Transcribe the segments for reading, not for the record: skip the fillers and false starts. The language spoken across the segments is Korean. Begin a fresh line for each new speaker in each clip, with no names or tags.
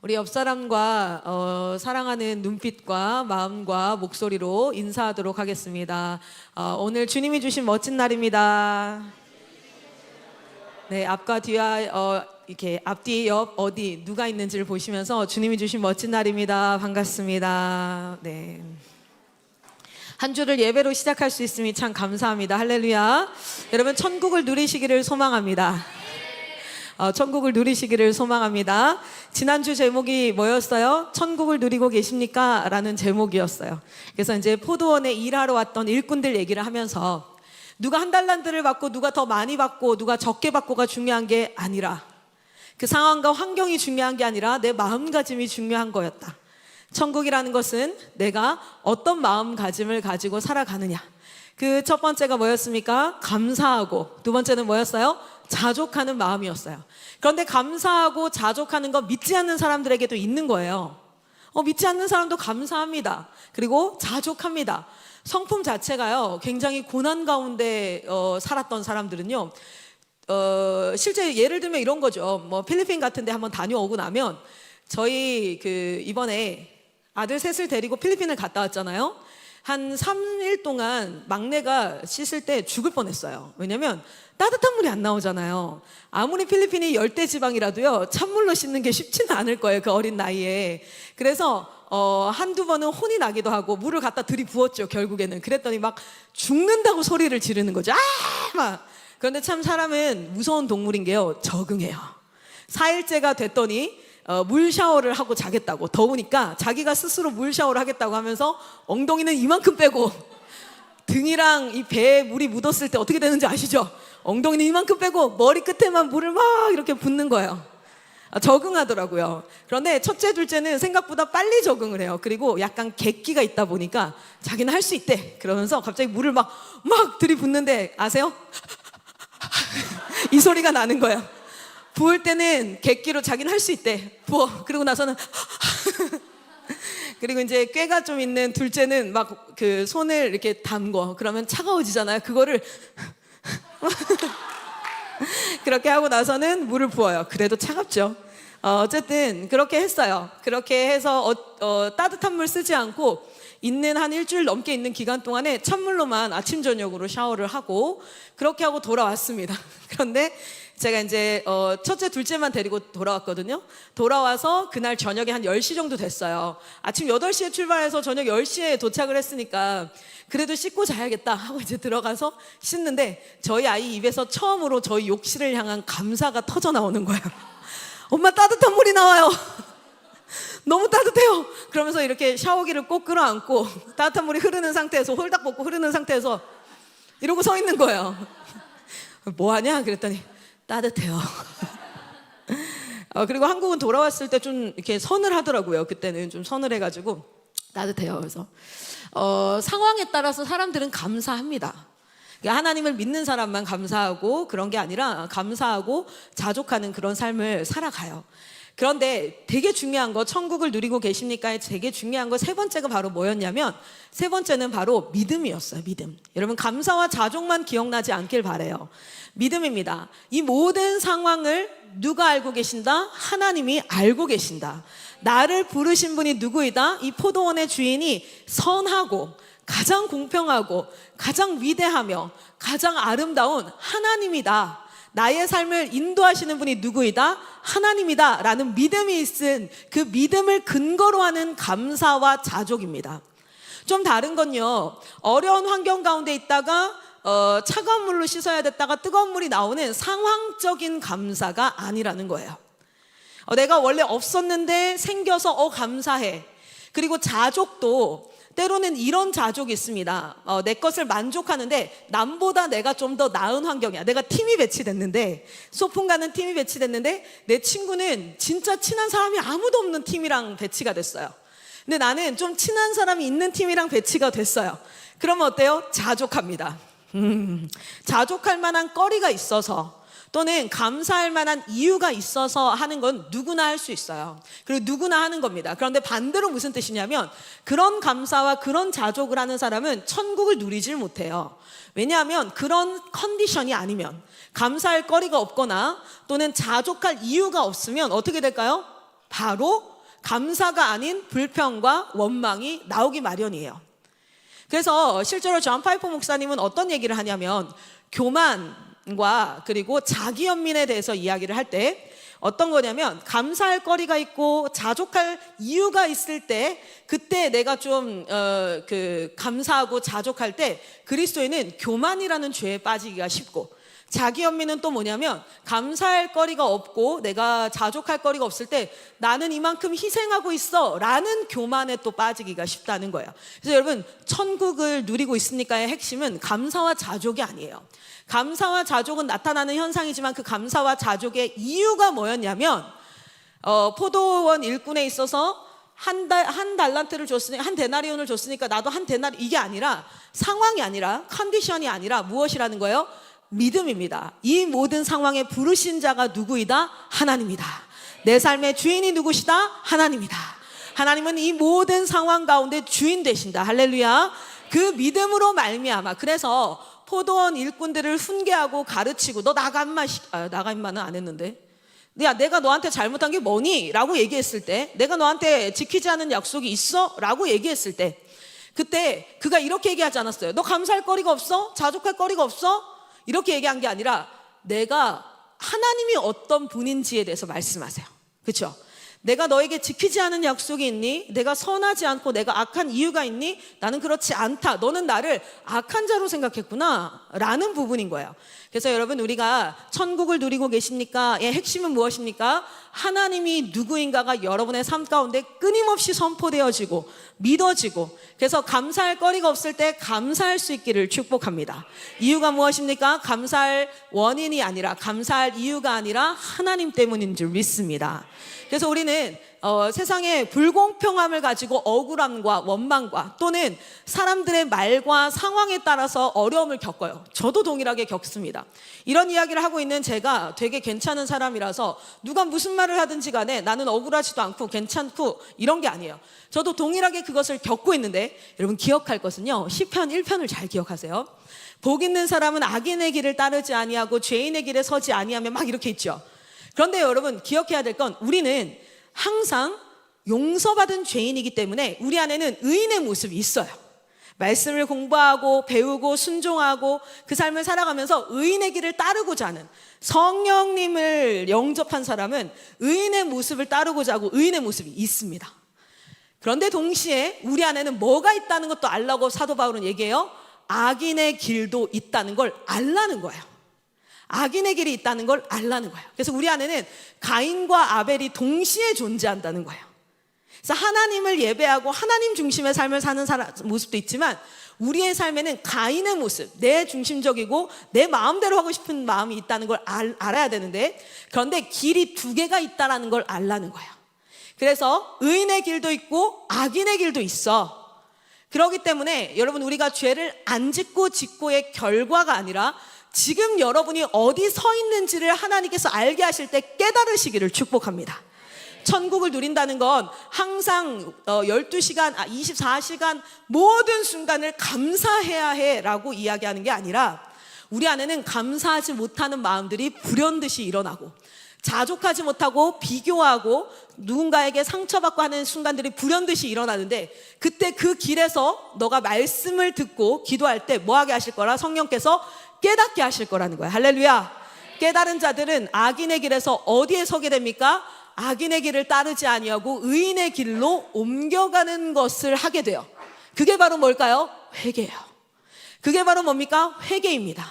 우리 옆 사람과 사랑하는 눈빛과 마음과 목소리로 인사하도록 하겠습니다. 오늘 주님이 주신 멋진 날입니다. 네, 앞과 뒤와 이렇게 앞뒤 옆 어디 누가 있는지를 보시면서 주님이 주신 멋진 날입니다. 반갑습니다. 네. 한 주를 예배로 시작할 수 있음이 참 감사합니다. 할렐루야. 여러분 천국을 누리시기를 소망합니다. 천국을 누리시기를 소망합니다. 지난주 제목이 뭐였어요? 천국을 누리고 계십니까? 라는 제목이었어요. 그래서 이제 포도원에 일하러 왔던 일꾼들 얘기를 하면서 누가 한 달란트를 받고 누가 더 많이 받고 누가 적게 받고가 중요한 게 아니라 그 상황과 환경이 중요한 게 아니라 내 마음가짐이 중요한 거였다. 천국이라는 것은 내가 어떤 마음가짐을 가지고 살아가느냐. 그 첫 번째가 뭐였습니까? 감사하고, 두 번째는 뭐였어요? 자족하는 마음이었어요. 그런데 감사하고 자족하는 거 믿지 않는 사람들에게도 있는 거예요. 믿지 않는 사람도 감사합니다. 그리고 자족합니다. 성품 자체가요, 굉장히 고난 가운데 살았던 사람들은요, 실제 예를 들면 이런 거죠. 뭐 필리핀 같은 데 한번 다녀오고 나면 저희 이번에 아들 셋을 데리고 필리핀을 갔다 왔잖아요. 한 3일 동안 막내가 씻을 때 죽을 뻔했어요. 왜냐면 따뜻한 물이 안 나오잖아요. 아무리 필리핀이 열대 지방이라도요, 찬물로 씻는 게 쉽지는 않을 거예요, 그 어린 나이에. 그래서 한두 번은 혼이 나기도 하고 물을 갖다 들이부었죠, 결국에는. 그랬더니 막 죽는다고 소리를 지르는 거죠. 막. 그런데 참 사람은 무서운 동물인 게요, 적응해요. 4일째가 됐더니 물 샤워를 하고 자겠다고, 더우니까 자기가 스스로 물 샤워를 하겠다고 하면서 엉덩이는 이만큼 빼고, 등이랑 이 배에 물이 묻었을 때 어떻게 되는지 아시죠? 엉덩이는 이만큼 빼고 머리 끝에만 물을 막 이렇게 붓는 거예요. 적응하더라고요. 그런데 첫째, 둘째는 생각보다 빨리 적응을 해요. 그리고 약간 객기가 있다 보니까 자기는 할 수 있대 그러면서 갑자기 물을 막 들이붓는데 아세요? 이 소리가 나는 거예요. 부을 때는 객기로 자기는 할 수 있대. 부어. 그리고 나서는 그리고 이제 꾀가 좀 있는 둘째는 막 그 손을 이렇게 담궈. 그러면 차가워지잖아요. 그거를 그렇게 하고 나서는 물을 부어요. 그래도 차갑죠. 어쨌든 그렇게 했어요. 그렇게 해서 따뜻한 물 쓰지 않고 있는 한 일주일 넘게 있는 기간 동안에 찬물로만 아침 저녁으로 샤워를 하고 그렇게 하고 돌아왔습니다. 그런데 제가 이제 첫째, 둘째만 데리고 돌아왔거든요. 돌아와서 그날 저녁에 한 10시 정도 됐어요. 아침 8시에 출발해서 저녁 10시에 도착을 했으니까 그래도 씻고 자야겠다 하고 이제 들어가서 씻는데 저희 아이 입에서 처음으로 저희 욕실을 향한 감사가 터져 나오는 거예요. 엄마, 따뜻한 물이 나와요. 너무 따뜻해요. 그러면서 이렇게 샤워기를 꼭 끌어안고 따뜻한 물이 흐르는 상태에서 홀딱 벗고 흐르는 상태에서 이러고 서 있는 거예요. 뭐 하냐? 그랬더니 따뜻해요. 그리고 한국은 돌아왔을 때 좀 이렇게 서늘하더라고요. 그때는 좀 서늘해가지고 따뜻해요. 그래서 상황에 따라서 사람들은 감사합니다. 그러니까 하나님을 믿는 사람만 감사하고 그런 게 아니라 감사하고 자족하는 그런 삶을 살아가요. 그런데 되게 중요한 거, 천국을 누리고 계십니까에 되게 중요한 거 세 번째가 바로 뭐였냐면, 세 번째는 바로 믿음이었어요. 믿음. 여러분, 감사와 자족만 기억나지 않길 바래요. 믿음입니다. 이 모든 상황을 누가 알고 계신다? 하나님이 알고 계신다. 나를 부르신 분이 누구이다? 이 포도원의 주인이 선하고 가장 공평하고 가장 위대하며 가장 아름다운 하나님이다. 나의 삶을 인도하시는 분이 누구이다? 하나님이다 라는 믿음이 있은 그 믿음을 근거로 하는 감사와 자족입니다. 좀 다른 건요, 어려운 환경 가운데 있다가 차가운 물로 씻어야 됐다가 뜨거운 물이 나오는 상황적인 감사가 아니라는 거예요. 내가 원래 없었는데 생겨서 감사해. 그리고 자족도 때로는 이런 자족이 있습니다. 내 것을 만족하는데 남보다 내가 좀 더 나은 환경이야. 내가 팀이 배치됐는데, 소풍 가는 팀이 배치됐는데 내 친구는 진짜 친한 사람이 아무도 없는 팀이랑 배치가 됐어요. 근데 나는 좀 친한 사람이 있는 팀이랑 배치가 됐어요. 그러면 어때요? 자족합니다. 자족할 만한 거리가 있어서 또는 감사할 만한 이유가 있어서 하는 건 누구나 할 수 있어요. 그리고 누구나 하는 겁니다. 그런데 반대로 무슨 뜻이냐면, 그런 감사와 그런 자족을 하는 사람은 천국을 누리질 못해요. 왜냐하면 그런 컨디션이 아니면, 감사할 거리가 없거나 또는 자족할 이유가 없으면 어떻게 될까요? 바로 감사가 아닌 불평과 원망이 나오기 마련이에요. 그래서 실제로 존 파이퍼 목사님은 어떤 얘기를 하냐면 교만과 그리고 자기연민에 대해서 이야기를 할 때 어떤 거냐면 감사할 거리가 있고 자족할 이유가 있을 때 그때 내가 좀 감사하고 자족할 때 그리스도인은 교만이라는 죄에 빠지기가 쉽고, 자기연민은 또 뭐냐면 감사할 거리가 없고 내가 자족할 거리가 없을 때 나는 이만큼 희생하고 있어 라는 교만에 또 빠지기가 쉽다는 거예요. 그래서 여러분, 천국을 누리고 있으니까의 핵심은 감사와 자족이 아니에요. 감사와 자족은 나타나는 현상이지만 그 감사와 자족의 이유가 뭐였냐면 포도원 일꾼에 있어서 한 달란트를 줬으니 한 데나리온을 줬으니까 나도 한 데나리, 이게 아니라 상황이 아니라 컨디션이 아니라 무엇이라는 거예요? 믿음입니다. 이 모든 상황에 부르신 자가 누구이다? 하나님이다. 내 삶의 주인이 누구시다? 하나님이다. 하나님은 이 모든 상황 가운데 주인 되신다. 할렐루야. 그 믿음으로 말미암아, 그래서 포도원 일꾼들을 훈계하고 가르치고 너 나가 임마는 안 했는데, 야 내가 너한테 잘못한 게 뭐니? 라고 얘기했을 때, 내가 너한테 지키지 않은 약속이 있어? 라고 얘기했을 때 그때 그가 이렇게 얘기하지 않았어요. 너 감사할 거리가 없어? 자족할 거리가 없어? 이렇게 얘기한 게 아니라 내가 하나님이 어떤 분인지에 대해서 말씀하세요. 그렇죠? 내가 너에게 지키지 않은 약속이 있니? 내가 선하지 않고 내가 악한 이유가 있니? 나는 그렇지 않다. 너는 나를 악한 자로 생각했구나 라는 부분인 거예요. 그래서 여러분, 우리가 천국을 누리고 계십니까? 의 핵심은 무엇입니까? 하나님이 누구인가가 여러분의 삶 가운데 끊임없이 선포되어지고 믿어지고, 그래서 감사할 거리가 없을 때 감사할 수 있기를 축복합니다. 이유가 무엇입니까? 감사할 원인이 아니라, 감사할 이유가 아니라 하나님 때문인 줄 믿습니다. 그래서 우리는 세상의 불공평함을 가지고 억울함과 원망과 또는 사람들의 말과 상황에 따라서 어려움을 겪어요. 저도 동일하게 겪습니다. 이런 이야기를 하고 있는 제가 되게 괜찮은 사람이라서 누가 무슨 말을 하든지 간에 나는 억울하지도 않고 괜찮고 이런 게 아니에요. 저도 동일하게 그것을 겪고 있는데, 여러분 기억할 것은요, 시편 1편을 잘 기억하세요. 복 있는 사람은 악인의 길을 따르지 아니하고 죄인의 길에 서지 아니하며 막 이렇게 있죠. 그런데 여러분 기억해야 될 건, 우리는 항상 용서받은 죄인이기 때문에 우리 안에는 의인의 모습이 있어요. 말씀을 공부하고 배우고 순종하고 그 삶을 살아가면서 의인의 길을 따르고자 하는, 성령님을 영접한 사람은 의인의 모습을 따르고자 하고 의인의 모습이 있습니다. 그런데 동시에 우리 안에는 뭐가 있다는 것도 알라고 사도 바울은 얘기해요. 악인의 길도 있다는 걸 알라는 거예요. 악인의 길이 있다는 걸 알라는 거예요. 그래서 우리 안에는 가인과 아벨이 동시에 존재한다는 거예요. 그래서 하나님을 예배하고 하나님 중심의 삶을 사는 모습도 있지만, 우리의 삶에는 가인의 모습, 내 중심적이고 내 마음대로 하고 싶은 마음이 있다는 걸 알아야 되는데, 그런데 길이 두 개가 있다는 걸 알라는 거예요. 그래서 의인의 길도 있고 악인의 길도 있어. 그렇기 때문에 여러분, 우리가 죄를 안 짓고의 결과가 아니라 지금 여러분이 어디 서 있는지를 하나님께서 알게 하실 때 깨달으시기를 축복합니다. 천국을 누린다는 건 항상 12시간, 24시간 모든 순간을 감사해야 해라고 이야기하는 게 아니라, 우리 안에는 감사하지 못하는 마음들이 불현듯이 일어나고, 자족하지 못하고 비교하고 누군가에게 상처받고 하는 순간들이 불현듯이 일어나는데, 그때 그 길에서 너가 말씀을 듣고 기도할 때 뭐하게 하실 거라? 성령께서 깨닫게 하실 거라는 거예요. 할렐루야. 깨달은 자들은 악인의 길에서 어디에 서게 됩니까? 악인의 길을 따르지 아니하고 의인의 길로 옮겨가는 것을 하게 돼요. 그게 바로 뭘까요? 회개예요. 그게 바로 뭡니까? 회개입니다.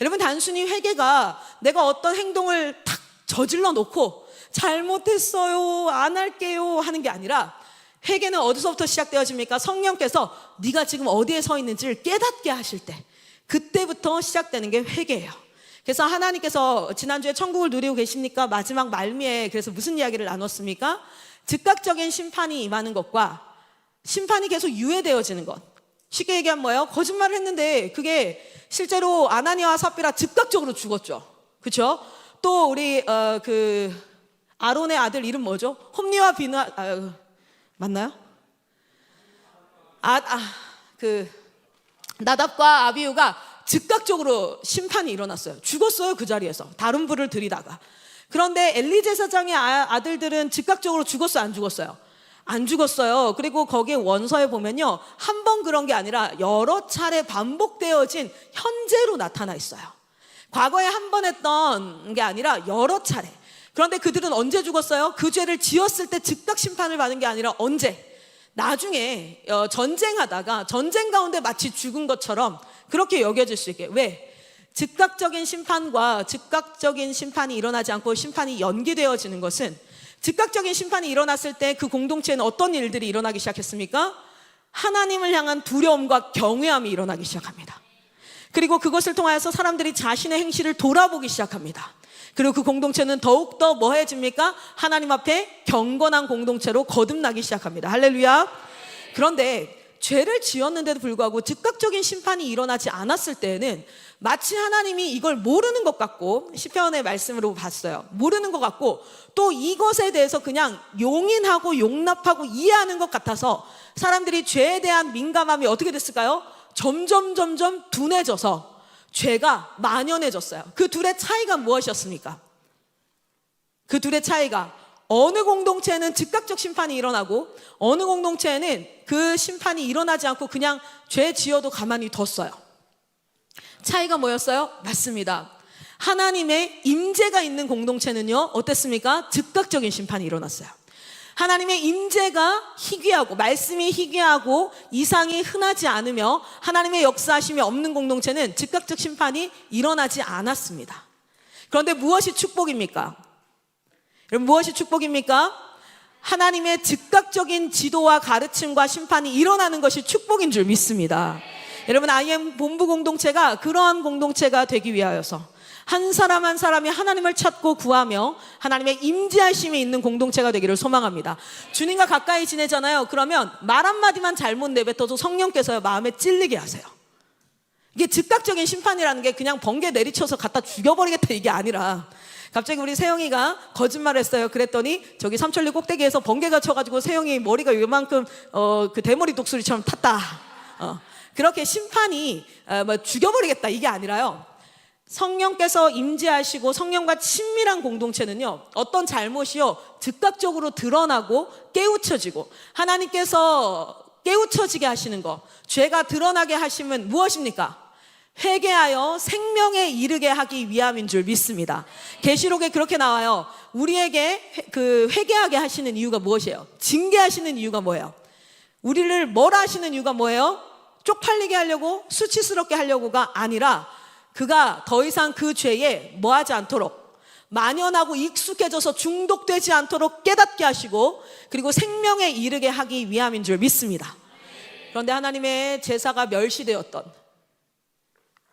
여러분, 단순히 회개가 내가 어떤 행동을 탁 저질러 놓고 잘못했어요, 안 할게요 하는 게 아니라, 회개는 어디서부터 시작되어집니까? 성령께서 네가 지금 어디에 서 있는지를 깨닫게 하실 때, 그때부터 시작되는 게 회개예요. 그래서 하나님께서 지난주에 천국을 누리고 계십니까? 마지막 말미에 그래서 무슨 이야기를 나눴습니까? 즉각적인 심판이 임하는 것과 심판이 계속 유예되어지는 것. 쉽게 얘기하면 뭐예요? 거짓말을 했는데 그게 실제로 아나니아와 삽비라 즉각적으로 죽었죠. 그렇죠? 또 우리 아론의 아들 이름 뭐죠? 홈리와 비누아 맞나요? 나답과 아비후가 즉각적으로 심판이 일어났어요. 죽었어요, 그 자리에서. 다른 불을 들이다가. 그런데 엘리 제사장의 아들들은 즉각적으로 죽었어요, 안 죽었어요? 안 죽었어요. 그리고 거기에 원서에 보면요, 한 번 그런 게 아니라 여러 차례 반복되어진 현재로 나타나 있어요. 과거에 한 번 했던 게 아니라 여러 차례. 그런데 그들은 언제 죽었어요? 그 죄를 지었을 때 즉각 심판을 받은 게 아니라 언제? 나중에 전쟁하다가 전쟁 가운데 마치 죽은 것처럼 그렇게 여겨질 수 있게. 왜? 즉각적인 심판과 즉각적인 심판이 일어나지 않고 심판이 연기되어지는 것은, 즉각적인 심판이 일어났을 때 그 공동체는 어떤 일들이 일어나기 시작했습니까? 하나님을 향한 두려움과 경외함이 일어나기 시작합니다. 그리고 그것을 통하여서 사람들이 자신의 행실을 돌아보기 시작합니다. 그리고 그 공동체는 더욱더 뭐해집니까? 하나님 앞에 경건한 공동체로 거듭나기 시작합니다. 할렐루야. 그런데 죄를 지었는데도 불구하고 즉각적인 심판이 일어나지 않았을 때에는 마치 하나님이 이걸 모르는 것 같고, 시편의 말씀으로 봤어요. 모르는 것 같고, 또 이것에 대해서 그냥 용인하고 용납하고 이해하는 것 같아서 사람들이 죄에 대한 민감함이 어떻게 됐을까요? 점점 둔해져서 죄가 만연해졌어요. 그 둘의 차이가 무엇이었습니까? 그 둘의 차이가, 어느 공동체는 즉각적 심판이 일어나고 어느 공동체는 그 심판이 일어나지 않고 그냥 죄 지어도 가만히 뒀어요. 차이가 뭐였어요? 맞습니다. 하나님의 임재가 있는 공동체는요, 어땠습니까? 즉각적인 심판이 일어났어요. 하나님의 임재가 희귀하고, 말씀이 희귀하고 이상이 흔하지 않으며 하나님의 역사하심이 없는 공동체는 즉각적 심판이 일어나지 않았습니다. 그런데 무엇이 축복입니까? 여러분, 무엇이 축복입니까? 하나님의 즉각적인 지도와 가르침과 심판이 일어나는 것이 축복인 줄 믿습니다. 여러분, IM 본부 공동체가 그러한 공동체가 되기 위하여서 한 사람 한 사람이 하나님을 찾고 구하며 하나님의 임재하심이 있는 공동체가 되기를 소망합니다. 주님과 가까이 지내잖아요. 그러면 말 한마디만 잘못 내뱉어도 성령께서요, 마음에 찔리게 하세요. 이게 즉각적인 심판이라는 게 그냥 번개 내리쳐서 갖다 죽여버리겠다 이게 아니라, 갑자기 우리 세영이가 거짓말을 했어요. 그랬더니 저기 삼천리 꼭대기에서 번개가 쳐가지고 세영이 머리가 요만큼 그 대머리 독수리처럼 탔다. 그렇게 심판이 죽여버리겠다 이게 아니라요, 성령께서 임재하시고 성령과 친밀한 공동체는요, 어떤 잘못이요 즉각적으로 드러나고 깨우쳐지고, 하나님께서 깨우쳐지게 하시는 것, 죄가 드러나게 하심은 무엇입니까? 회개하여 생명에 이르게 하기 위함인 줄 믿습니다. 계시록에 그렇게 나와요. 우리에게 그 회개하게 하시는 이유가 무엇이에요? 징계하시는 이유가 뭐예요? 우리를 뭐라 하시는 이유가 뭐예요? 쪽팔리게 하려고, 수치스럽게 하려고가 아니라, 그가 더 이상 그 죄에 뭐하지 않도록, 만연하고 익숙해져서 중독되지 않도록 깨닫게 하시고, 그리고 생명에 이르게 하기 위함인 줄 믿습니다. 그런데 하나님의 제사가 멸시되었던,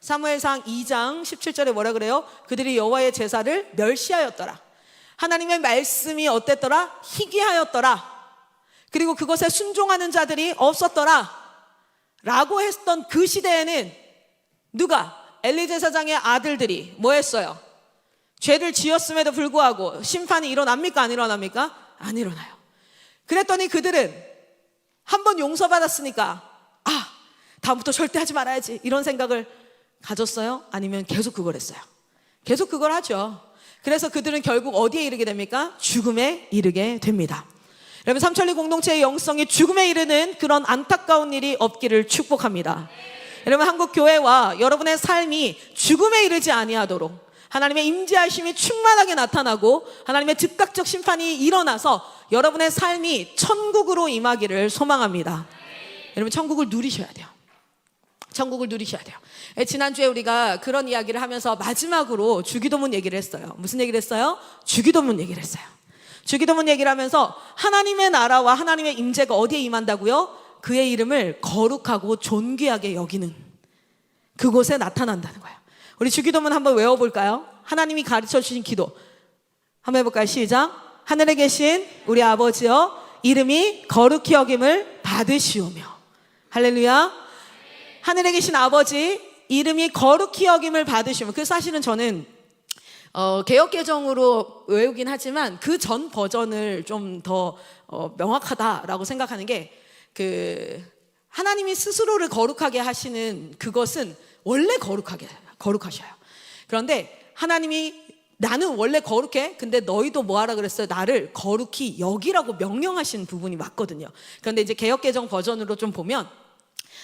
사무엘상 2장 17절에 뭐라 그래요? 그들이 여호와의 제사를 멸시하였더라. 하나님의 말씀이 어땠더라? 희귀하였더라. 그리고 그것에 순종하는 자들이 없었더라 라고 했던 그 시대에는 누가? 엘리 제사장의 아들들이 뭐 했어요? 죄를 지었음에도 불구하고 심판이 일어납니까? 안 일어납니까? 안 일어나요. 그랬더니 그들은 한번 용서받았으니까 다음부터 절대 하지 말아야지 이런 생각을 가졌어요? 아니면 계속 그걸 했어요? 계속 그걸 하죠. 그래서 그들은 결국 어디에 이르게 됩니까? 죽음에 이르게 됩니다. 여러분, 삼천리 공동체의 영성이 죽음에 이르는 그런 안타까운 일이 없기를 축복합니다. 여러분, 한국 교회와 여러분의 삶이 죽음에 이르지 아니하도록 하나님의 임재하심이 충만하게 나타나고 하나님의 즉각적 심판이 일어나서 여러분의 삶이 천국으로 임하기를 소망합니다. 여러분, 천국을 누리셔야 돼요. 천국을 누리셔야 돼요. 지난주에 우리가 그런 이야기를 하면서 마지막으로 주기도문 얘기를 했어요. 무슨 얘기를 했어요? 주기도문 얘기를 했어요. 주기도문 얘기를 하면서 하나님의 나라와 하나님의 임재가 어디에 임한다고요? 그의 이름을 거룩하고 존귀하게 여기는 그곳에 나타난다는 거예요. 우리 주기도문 한번 외워볼까요? 하나님이 가르쳐 주신 기도 한번 해볼까요? 시작. 하늘에 계신 우리 아버지여, 이름이 거룩히 여김을 받으시오며. 할렐루야. 하늘에 계신 아버지, 이름이 거룩히 여김을 받으시오며. 그 사실은 저는 개역개정으로 외우긴 하지만 그 전 버전을 좀 더 명확하다라고 생각하는 게, 하나님이 스스로를 거룩하게 하시는 그것은 원래 거룩하셔요. 그런데 하나님이 나는 원래 거룩해. 근데 너희도 뭐 하라 그랬어요? 나를 거룩히 여기라고 명령하신 부분이 맞거든요. 그런데 이제 개역개정 버전으로 좀 보면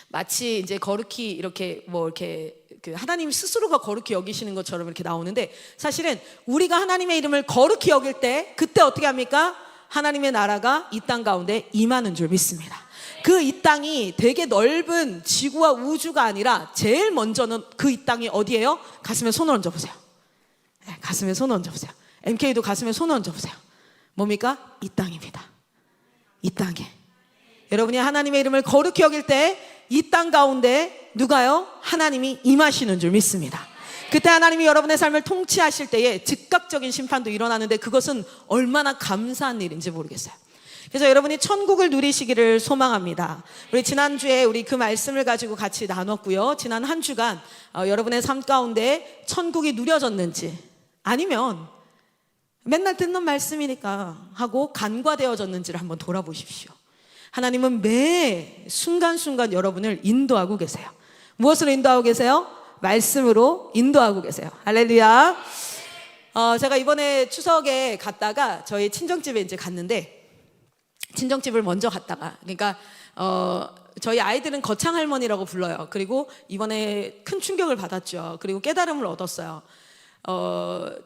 마치 이제 거룩히 이렇게 뭐 이렇게 그 하나님 스스로가 거룩히 여기시는 것처럼 이렇게 나오는데, 사실은 우리가 하나님의 이름을 거룩히 여길 때 그때 어떻게 합니까? 하나님의 나라가 이 땅 가운데 임하는 줄 믿습니다. 그 이 땅이 되게 넓은 지구와 우주가 아니라 제일 먼저는 그 이 땅이 어디예요? 가슴에 손을 얹어보세요. 가슴에 손을 얹어보세요. MK도 가슴에 손을 얹어보세요. 뭡니까? 이 땅입니다. 이 땅에 여러분이 하나님의 이름을 거룩히 여길 때 이 땅 가운데 누가요? 하나님이 임하시는 줄 믿습니다. 그때 하나님이 여러분의 삶을 통치하실 때에 즉각적인 심판도 일어나는데, 그것은 얼마나 감사한 일인지 모르겠어요. 그래서 여러분이 천국을 누리시기를 소망합니다. 우리 지난주에 우리 그 말씀을 가지고 같이 나눴고요. 지난 한 주간 여러분의 삶 가운데 천국이 누려졌는지, 아니면 맨날 듣는 말씀이니까 하고 간과되어졌는지를 한번 돌아보십시오. 하나님은 매 순간순간 여러분을 인도하고 계세요. 무엇으로 인도하고 계세요? 말씀으로 인도하고 계세요. 할렐루야. 제가 이번에 추석에 갔다가 저희 친정집에 이제 갔는데, 친정집을 먼저 갔다가, 그러니까 저희 아이들은 거창 할머니라고 불러요. 그리고 이번에 큰 충격을 받았죠. 그리고 깨달음을 얻었어요.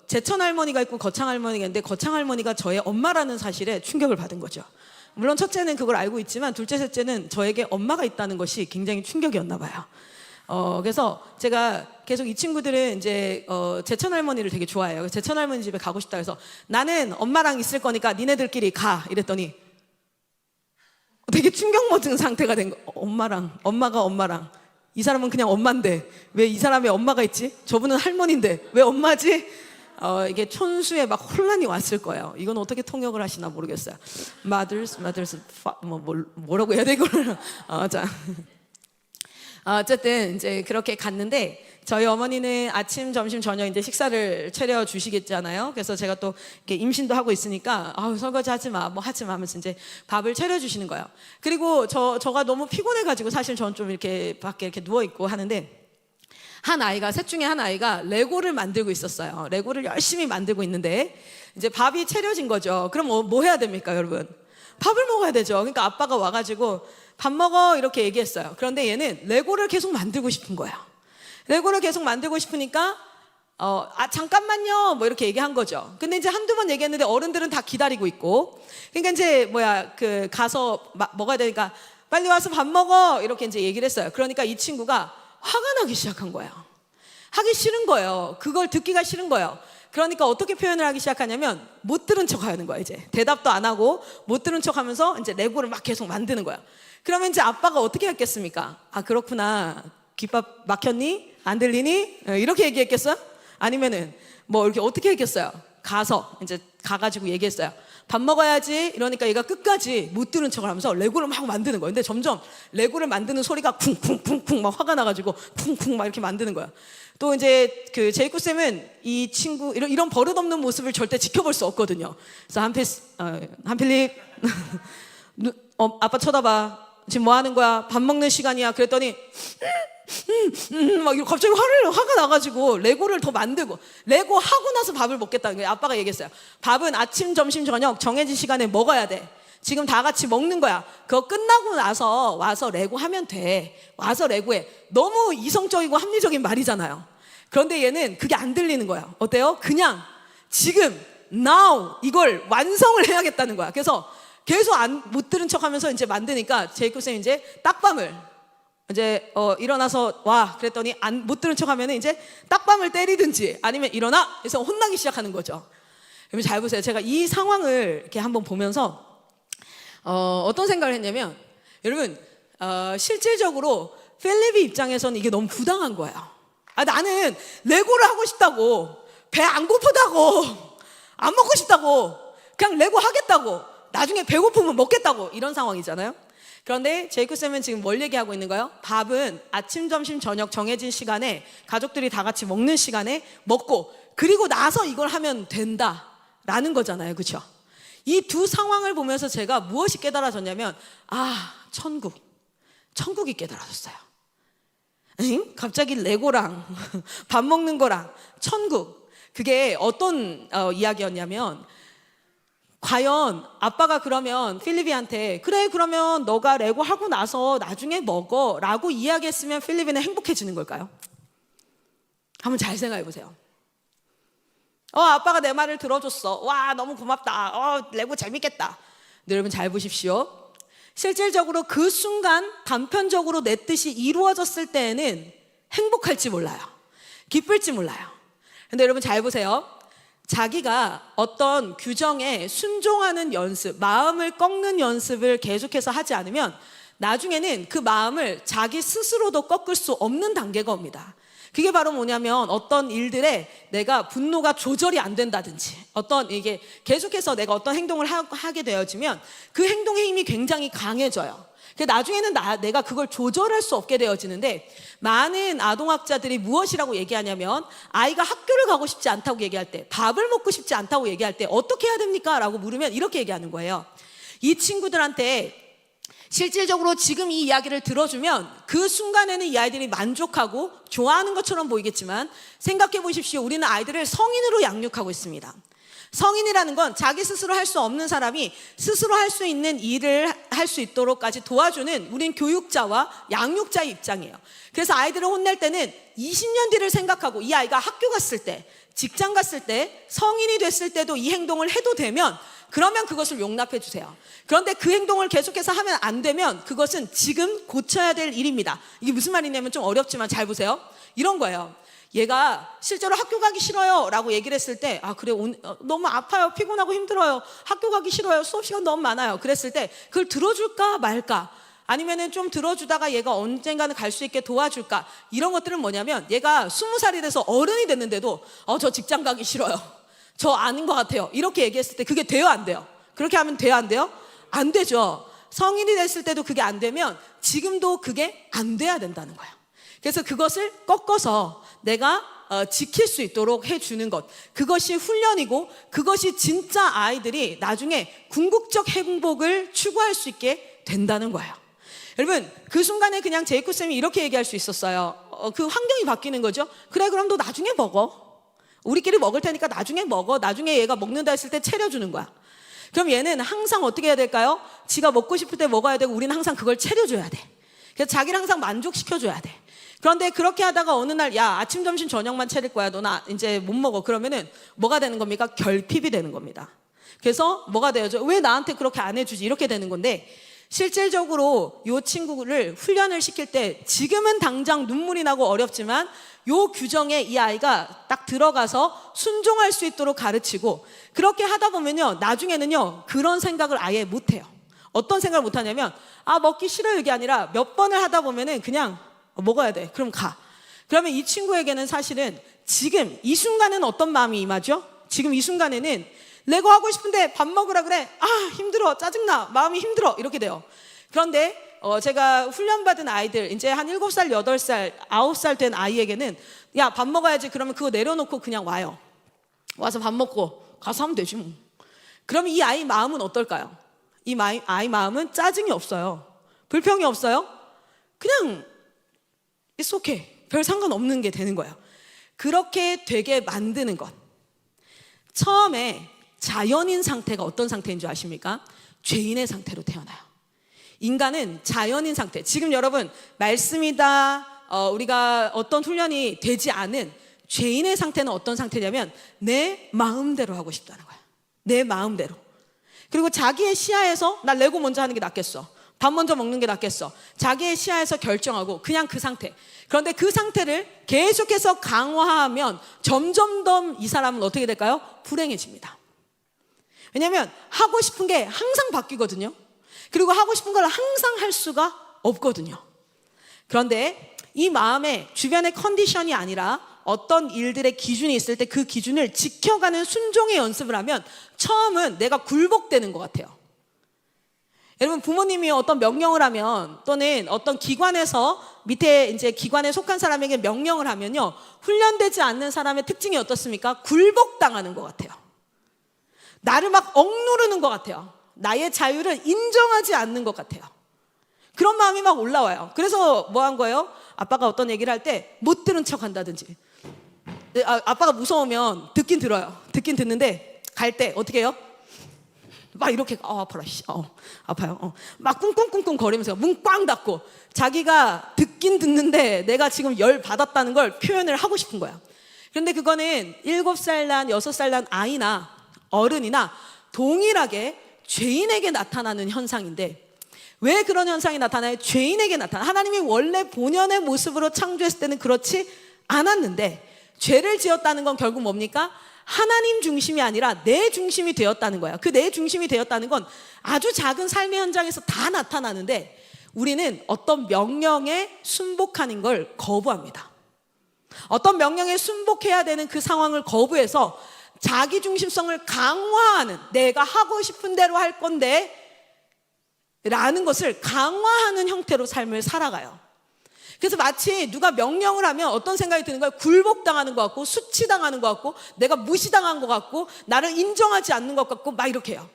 제천 할머니가 있고 거창 할머니가 있는데, 거창 할머니가 저의 엄마라는 사실에 충격을 받은 거죠. 물론 첫째는 그걸 알고 있지만 둘째, 셋째는 저에게 엄마가 있다는 것이 굉장히 충격이었나 봐요. 그래서 제가 계속 이 친구들은 이제 제천 할머니를 되게 좋아해요. 제천 할머니 집에 가고 싶다 해서 나는 엄마랑 있을 거니까 니네들끼리 가 이랬더니 되게 충격 먹은 상태가 된 거. 엄마가 엄마랑, 이 사람은 그냥 엄마인데 왜 이 사람의 엄마가 있지? 저분은 할머니인데 왜 엄마지? 이게 촌수에 막 혼란이 왔을 거예요. 이건 어떻게 통역을 하시나 모르겠어요. mothers, 뭐라고 해야 돼 이거를? 자, 어쨌든 이제 그렇게 갔는데, 저희 어머니는 아침, 점심, 저녁 이제 식사를 차려 주시겠잖아요. 그래서 제가 또 이렇게 임신도 하고 있으니까 설거지 하지 마, 뭐 하지 마 하면서 이제 밥을 차려 주시는 거예요. 그리고 저가 너무 피곤해가지고 사실 저는 좀 이렇게 밖에 이렇게 누워 있고 하는데, 셋 중에 한 아이가 레고를 만들고 있었어요. 레고를 열심히 만들고 있는데 이제 밥이 차려진 거죠. 그럼 뭐 해야 됩니까, 여러분? 밥을 먹어야 되죠. 그러니까 아빠가 와가지고 밥 먹어 이렇게 얘기했어요. 그런데 얘는 레고를 계속 만들고 싶은 거예요. 레고를 계속 만들고 싶으니까 잠깐만요 뭐 이렇게 얘기한 거죠. 근데 이제 한두 번 얘기했는데 어른들은 다 기다리고 있고, 그러니까 이제 가서 먹어야 되니까 빨리 와서 밥 먹어 이렇게 이제 얘기를 했어요. 그러니까 이 친구가 화가 나기 시작한 거예요. 하기 싫은 거예요. 그걸 듣기가 싫은 거예요. 그러니까 어떻게 표현을 하기 시작하냐면 못 들은 척 하는 거야. 이제 대답도 안 하고 못 들은 척 하면서 이제 레고를 막 계속 만드는 거야. 그러면 이제 아빠가 어떻게 했겠습니까? 그렇구나, 귓밥 막혔니? 안 들리니? 이렇게 얘기했겠어요? 아니면은 뭐 이렇게 어떻게 했겠어요? 가가지고 얘기했어요. 밥 먹어야지. 이러니까 얘가 끝까지 못 들은 척을 하면서 레고를 막 만드는 거예요. 근데 점점 레고를 만드는 소리가 쿵쿵쿵쿵 막 화가 나가지고 쿵쿵 막 이렇게 만드는 거야. 또 이제 그 제이콥 쌤은 이 친구 이런 버릇없는 모습을 절대 지켜볼 수 없거든요. 그래서 한필립 아빠 쳐다봐. 지금 뭐 하는 거야? 밥 먹는 시간이야. 그랬더니 막 갑자기 화가 나가지고 레고를 더 만들고, 레고 하고 나서 밥을 먹겠다는 거예요. 아빠가 얘기했어요. 밥은 아침, 점심, 저녁 정해진 시간에 먹어야 돼. 지금 다 같이 먹는 거야. 그거 끝나고 나서 와서 레고 하면 돼. 와서 레고해. 너무 이성적이고 합리적인 말이잖아요. 그런데 얘는 그게 안 들리는 거야. 어때요? 그냥 지금 now 이걸 완성을 해야겠다는 거야. 그래서 계속 못 들은 척하면서 이제 만드니까 제이콥 쌤이 이제 딱밤을 이제 일어나서 와 그랬더니 못 들은 척하면 이제 딱밤을 때리든지 아니면 일어나 그래서 혼나기 시작하는 거죠. 여러분 잘 보세요. 제가 이 상황을 이렇게 한번 보면서 어떤 생각을 했냐면, 여러분 실질적으로 필립의 입장에서는 이게 너무 부당한 거예요. 나는 레고를 하고 싶다고, 배 안 고프다고, 안 먹고 싶다고, 그냥 레고 하겠다고, 나중에 배고프면 먹겠다고, 이런 상황이잖아요. 그런데 제이콥 쌤은 지금 뭘 얘기하고 있는 거예요? 밥은 아침, 점심, 저녁 정해진 시간에 가족들이 다 같이 먹는 시간에 먹고, 그리고 나서 이걸 하면 된다라는 거잖아요. 그렇죠? 이 두 상황을 보면서 제가 무엇이 깨달아졌냐면, 천국이 깨달아졌어요. 갑자기 레고랑 밥 먹는 거랑 천국. 그게 어떤 이야기였냐면, 과연 아빠가 그러면 필리비한테 그래 그러면 너가 레고 하고 나서 나중에 먹어 라고 이야기했으면 필리비는 행복해지는 걸까요? 한번 잘 생각해 보세요. 아빠가 내 말을 들어줬어. 와 너무 고맙다. 레고 재밌겠다. 근데 여러분 잘 보십시오. 실질적으로 그 순간 단편적으로 내 뜻이 이루어졌을 때에는 행복할지 몰라요. 기쁠지 몰라요. 근데 여러분 잘 보세요. 자기가 어떤 규정에 순종하는 연습, 마음을 꺾는 연습을 계속해서 하지 않으면 나중에는 그 마음을 자기 스스로도 꺾을 수 없는 단계가 옵니다. 그게 바로 뭐냐면 어떤 일들에 내가 분노가 조절이 안 된다든지 이게 계속해서 내가 어떤 행동을 하게 되어지면 그 행동의 힘이 굉장히 강해져요. 나중에는 내가 그걸 조절할 수 없게 되어지는데, 많은 아동학자들이 무엇이라고 얘기하냐면 아이가 학교를 가고 싶지 않다고 얘기할 때, 밥을 먹고 싶지 않다고 얘기할 때 어떻게 해야 됩니까? 라고 물으면 이렇게 얘기하는 거예요. 이 친구들한테 실질적으로 지금 이 이야기를 들어주면 그 순간에는 이 아이들이 만족하고 좋아하는 것처럼 보이겠지만, 생각해 보십시오. 우리는 아이들을 성인으로 양육하고 있습니다. 성인이라는 건 자기 스스로 할 수 없는 사람이 스스로 할 수 있는 일을 할 수 있도록까지 도와주는, 우린 교육자와 양육자의 입장이에요. 그래서 아이들을 혼낼 때는 20년 뒤를 생각하고, 이 아이가 학교 갔을 때, 직장 갔을 때, 성인이 됐을 때도 이 행동을 해도 되면 그러면 그것을 용납해 주세요. 그런데 그 행동을 계속해서 하면 안 되면 그것은 지금 고쳐야 될 일입니다. 이게 무슨 말이냐면 좀 어렵지만 잘 보세요. 이런 거예요. 얘가 실제로 학교 가기 싫어요 라고 얘기를 했을 때, 그래 너무 아파요, 피곤하고 힘들어요, 학교 가기 싫어요, 수업 시간 너무 많아요, 그랬을 때 그걸 들어줄까 말까, 아니면은 좀 들어주다가 얘가 언젠가는 갈 수 있게 도와줄까, 이런 것들은 뭐냐면 얘가 20살이 돼서 어른이 됐는데도 저 직장 가기 싫어요, 저 아닌 것 같아요, 이렇게 얘기했을 때 그게 돼요 안 돼요? 그렇게 하면 돼요 안 돼요? 안 되죠. 성인이 됐을 때도 그게 안 되면 지금도 그게 안 돼야 된다는 거예요. 그래서 그것을 꺾어서 내가 지킬 수 있도록 해주는 것, 그것이 훈련이고 그것이 진짜 아이들이 나중에 궁극적 행복을 추구할 수 있게 된다는 거예요. 여러분, 그 순간에 그냥 제이콥 쌤이 이렇게 얘기할 수 있었어요. 그 환경이 바뀌는 거죠. 그래 그럼 너 나중에 먹어, 우리끼리 먹을 테니까 나중에 먹어, 나중에 얘가 먹는다 했을 때 차려주는 거야. 그럼 얘는 항상 어떻게 해야 될까요? 지가 먹고 싶을 때 먹어야 되고 우리는 항상 그걸 차려줘야 돼. 그래서 자기를 항상 만족시켜줘야 돼. 그런데 그렇게 하다가 어느 날 아침 점심 저녁만 차릴 거야, 너 나 이제 못 먹어, 그러면은 뭐가 되는 겁니까? 결핍이 되는 겁니다. 그래서 뭐가 되어져? 왜 나한테 그렇게 안 해주지? 이렇게 되는 건데, 실질적으로 이 친구를 훈련을 시킬 때 지금은 당장 눈물이 나고 어렵지만 이 규정에 이 아이가 딱 들어가서 순종할 수 있도록 가르치고, 그렇게 하다 보면요 나중에는요 그런 생각을 아예 못해요. 어떤 생각을 못하냐면 먹기 싫어요 이게 아니라 몇 번을 하다 보면은 그냥 먹어야 돼, 그럼 가. 그러면 이 친구에게는 사실은 지금 이 순간은 어떤 마음이 임하죠? 지금 이 순간에는 레고 하고 싶은데 밥 먹으라 그래, 힘들어, 짜증나, 마음이 힘들어, 이렇게 돼요. 그런데 제가 훈련받은 아이들, 이제 한 7살, 8살, 9살 된 아이에게는 야 밥 먹어야지, 그러면 그거 내려놓고 그냥 와요. 와서 밥 먹고 가서 하면 되지 뭐. 그러면 이 아이 마음은 어떨까요? 이 아이 마음은 짜증이 없어요, 불평이 없어요, 그냥 It's okay, 별 상관없는 게 되는 거예요. 그렇게 되게 만드는 것. 처음에 자연인 상태가 어떤 상태인 줄 아십니까? 죄인의 상태로 태어나요. 인간은 자연인 상태, 지금 여러분 말씀이다, 우리가 어떤 훈련이 되지 않은 죄인의 상태는 어떤 상태냐면 내 마음대로 하고 싶다는 거야. 내 마음대로. 그리고 자기의 시야에서 나 레고 먼저 하는 게 낫겠어, 밥 먼저 먹는 게 낫겠어, 자기의 시야에서 결정하고 그냥 그 상태. 그런데 그 상태를 계속해서 강화하면 점점 더 이 사람은 어떻게 될까요? 불행해집니다. 왜냐하면 하고 싶은 게 항상 바뀌거든요. 그리고 하고 싶은 걸 항상 할 수가 없거든요. 그런데 이 마음에 주변의 컨디션이 아니라 어떤 일들의 기준이 있을 때 그 기준을 지켜가는 순종의 연습을 하면 처음은 내가 굴복되는 것 같아요. 여러분, 부모님이 어떤 명령을 하면, 또는 어떤 기관에서 밑에 이제 기관에 속한 사람에게 명령을 하면요, 훈련되지 않는 사람의 특징이 어떻습니까? 굴복당하는 것 같아요. 나를 막 억누르는 것 같아요. 나의 자유를 인정하지 않는 것 같아요. 그런 마음이 막 올라와요. 그래서 뭐 한 거예요? 아빠가 어떤 얘기를 할 때 못 들은 척 한다든지, 아빠가 무서우면 듣긴 들어요. 듣긴 듣는데 갈 때 어떻게 해요? 막 이렇게 아파라 아파요. 막 꿍꿍꿍꿍 거리면서 문 꽝 닫고 자기가 듣긴 듣는데 내가 지금 열 받았다는 걸 표현을 하고 싶은 거야. 그런데 그거는 7살 난 6살 난 아이나 어른이나 동일하게 죄인에게 나타나는 현상인데, 왜 그런 현상이 나타나요? 죄인에게 나타나. 하나님이 원래 본연의 모습으로 창조했을 때는 그렇지 않았는데 죄를 지었다는 건 결국 뭡니까? 하나님 중심이 아니라 내 중심이 되었다는 거야. 그 내 중심이 되었다는 건 아주 작은 삶의 현장에서 다 나타나는데 우리는 어떤 명령에 순복하는 걸 거부합니다. 어떤 명령에 순복해야 되는 그 상황을 거부해서 자기 중심성을 강화하는, 내가 하고 싶은 대로 할 건데 라는 것을 강화하는 형태로 삶을 살아가요. 그래서 마치 누가 명령을 하면 어떤 생각이 드는 거예요? 굴복당하는 것 같고, 수치당하는 것 같고, 내가 무시당한 것 같고, 나를 인정하지 않는 것 같고 막 이렇게 해요.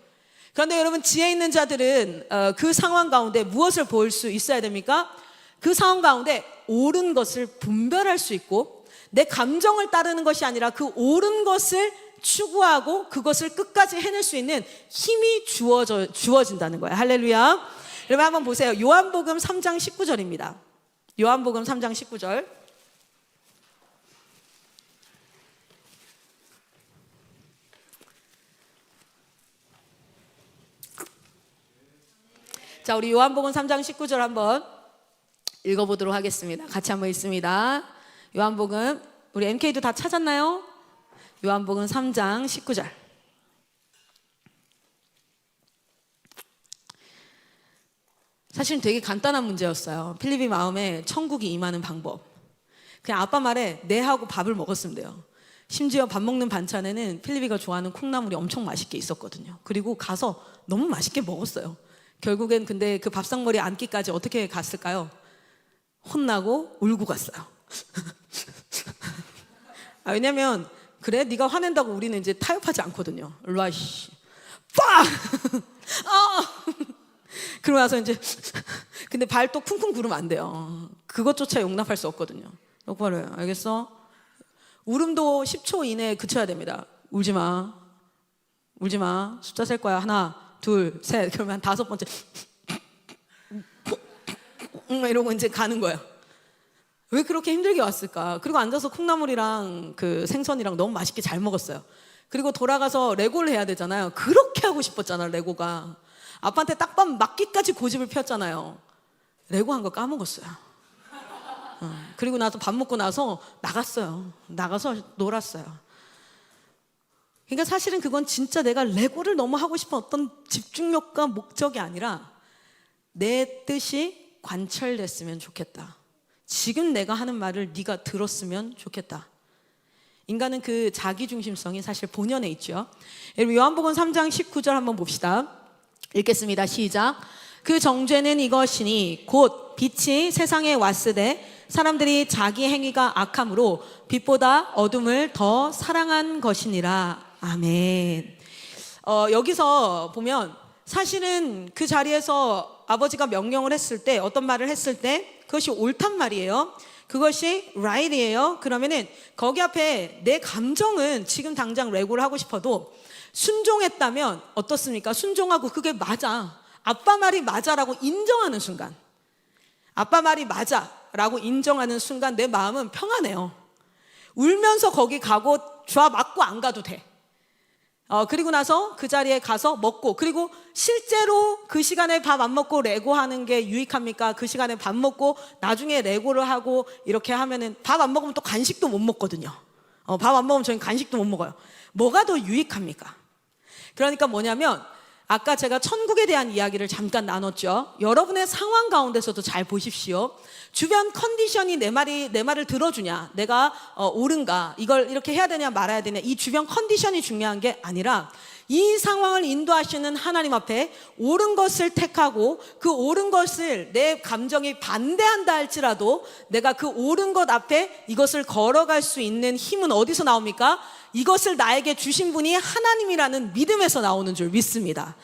그런데 여러분, 지혜 있는 자들은 그 상황 가운데 무엇을 볼 수 있어야 됩니까? 그 상황 가운데 옳은 것을 분별할 수 있고, 내 감정을 따르는 것이 아니라 그 옳은 것을 추구하고 그것을 끝까지 해낼 수 있는 힘이 주어진다는 거예요. 할렐루야. 여러분 한번 보세요. 요한복음 3장 19절입니다. 요한복음 3장 19절. 자, 우리 요한복음 3장 19절 한번 읽어보도록 하겠습니다. 같이 한번 읽습니다. 요한복음, 우리 MK도 다 찾았나요? 요한복음 3장 19절. 사실은 되게 간단한 문제였어요. 필립이 마음에 천국이 임하는 방법. 그냥 아빠 말에 네 하고 밥을 먹었으면 돼요. 심지어 밥 먹는 반찬에는 필립이가 좋아하는 콩나물이 엄청 맛있게 있었거든요. 그리고 가서 너무 맛있게 먹었어요. 결국엔 근데 그 밥상머리 앉기까지 어떻게 갔을까요? 혼나고 울고 갔어요. 왜냐면 그래? 네가 화낸다고 우리는 이제 타협하지 않거든요. 일로와 씨. 빡! 그러고 나서 이제 근데 발 또 쿵쿵 구르면 안 돼요. 그것조차 용납할 수 없거든요. 똑바로 해요. 알겠어? 울음도 10초 이내에 그쳐야 됩니다. 울지 마. 울지 마. 숫자 셀 거야. 하나, 둘, 셋. 그러면 한 5번째 이러고 이제 가는 거예요. 왜 그렇게 힘들게 왔을까? 그리고 앉아서 콩나물이랑 그 생선이랑 너무 맛있게 잘 먹었어요. 그리고 돌아가서 레고를 해야 되잖아요. 그렇게 하고 싶었잖아, 레고가. 아빠한테 딱밤 맞기까지 고집을 폈잖아요. 레고 한 거 까먹었어요. 그리고 나서 밥 먹고 나서 나갔어요. 나가서 놀았어요. 그러니까 사실은 그건 진짜 내가 레고를 너무 하고 싶은 어떤 집중력과 목적이 아니라 내 뜻이 관철됐으면 좋겠다. 지금 내가 하는 말을 네가 들었으면 좋겠다. 인간은 그 자기중심성이 사실 본연에 있죠. 여러분 요한복음 3장 19절 한번 봅시다. 읽겠습니다. 시작. 그 정죄는 이것이니 곧 빛이 세상에 왔으되 사람들이 자기 행위가 악함으로 빛보다 어둠을 더 사랑한 것이니라. 아멘. 여기서 보면 사실은 그 자리에서 아버지가 명령을 했을 때, 어떤 말을 했을 때 그것이 옳단 말이에요. 그것이 right이에요. 그러면은 거기 앞에 내 감정은 지금 당장 레고를 하고 싶어도 순종했다면 어떻습니까? 순종하고 그게 맞아, 아빠 말이 맞아라고 인정하는 순간, 아빠 말이 맞아라고 인정하는 순간 내 마음은 평안해요. 울면서 거기 가고 좌 맞고 안 가도 돼. 그리고 나서 그 자리에 가서 먹고, 그리고 실제로 그 시간에 밥 안 먹고 레고 하는 게 유익합니까? 그 시간에 밥 먹고 나중에 레고를 하고 이렇게 하면은 밥 안 먹으면 또 간식도 못 먹거든요. 밥 안 먹으면 저희는 간식도 못 먹어요. 뭐가 더 유익합니까? 그러니까 뭐냐면 아까 제가 천국에 대한 이야기를 잠깐 나눴죠. 여러분의 상황 가운데서도 잘 보십시오. 주변 컨디션이 내 말을 들어주냐, 내가 옳은가, 이걸 이렇게 해야 되냐 말아야 되냐, 이 주변 컨디션이 중요한 게 아니라 이 상황을 인도하시는 하나님 앞에 옳은 것을 택하고 그 옳은 것을 내 감정이 반대한다 할지라도 내가 그 옳은 것 앞에 이것을 걸어갈 수 있는 힘은 어디서 나옵니까? 이것을 나에게 주신 분이 하나님이라는 믿음에서 나오는 줄 믿습니다.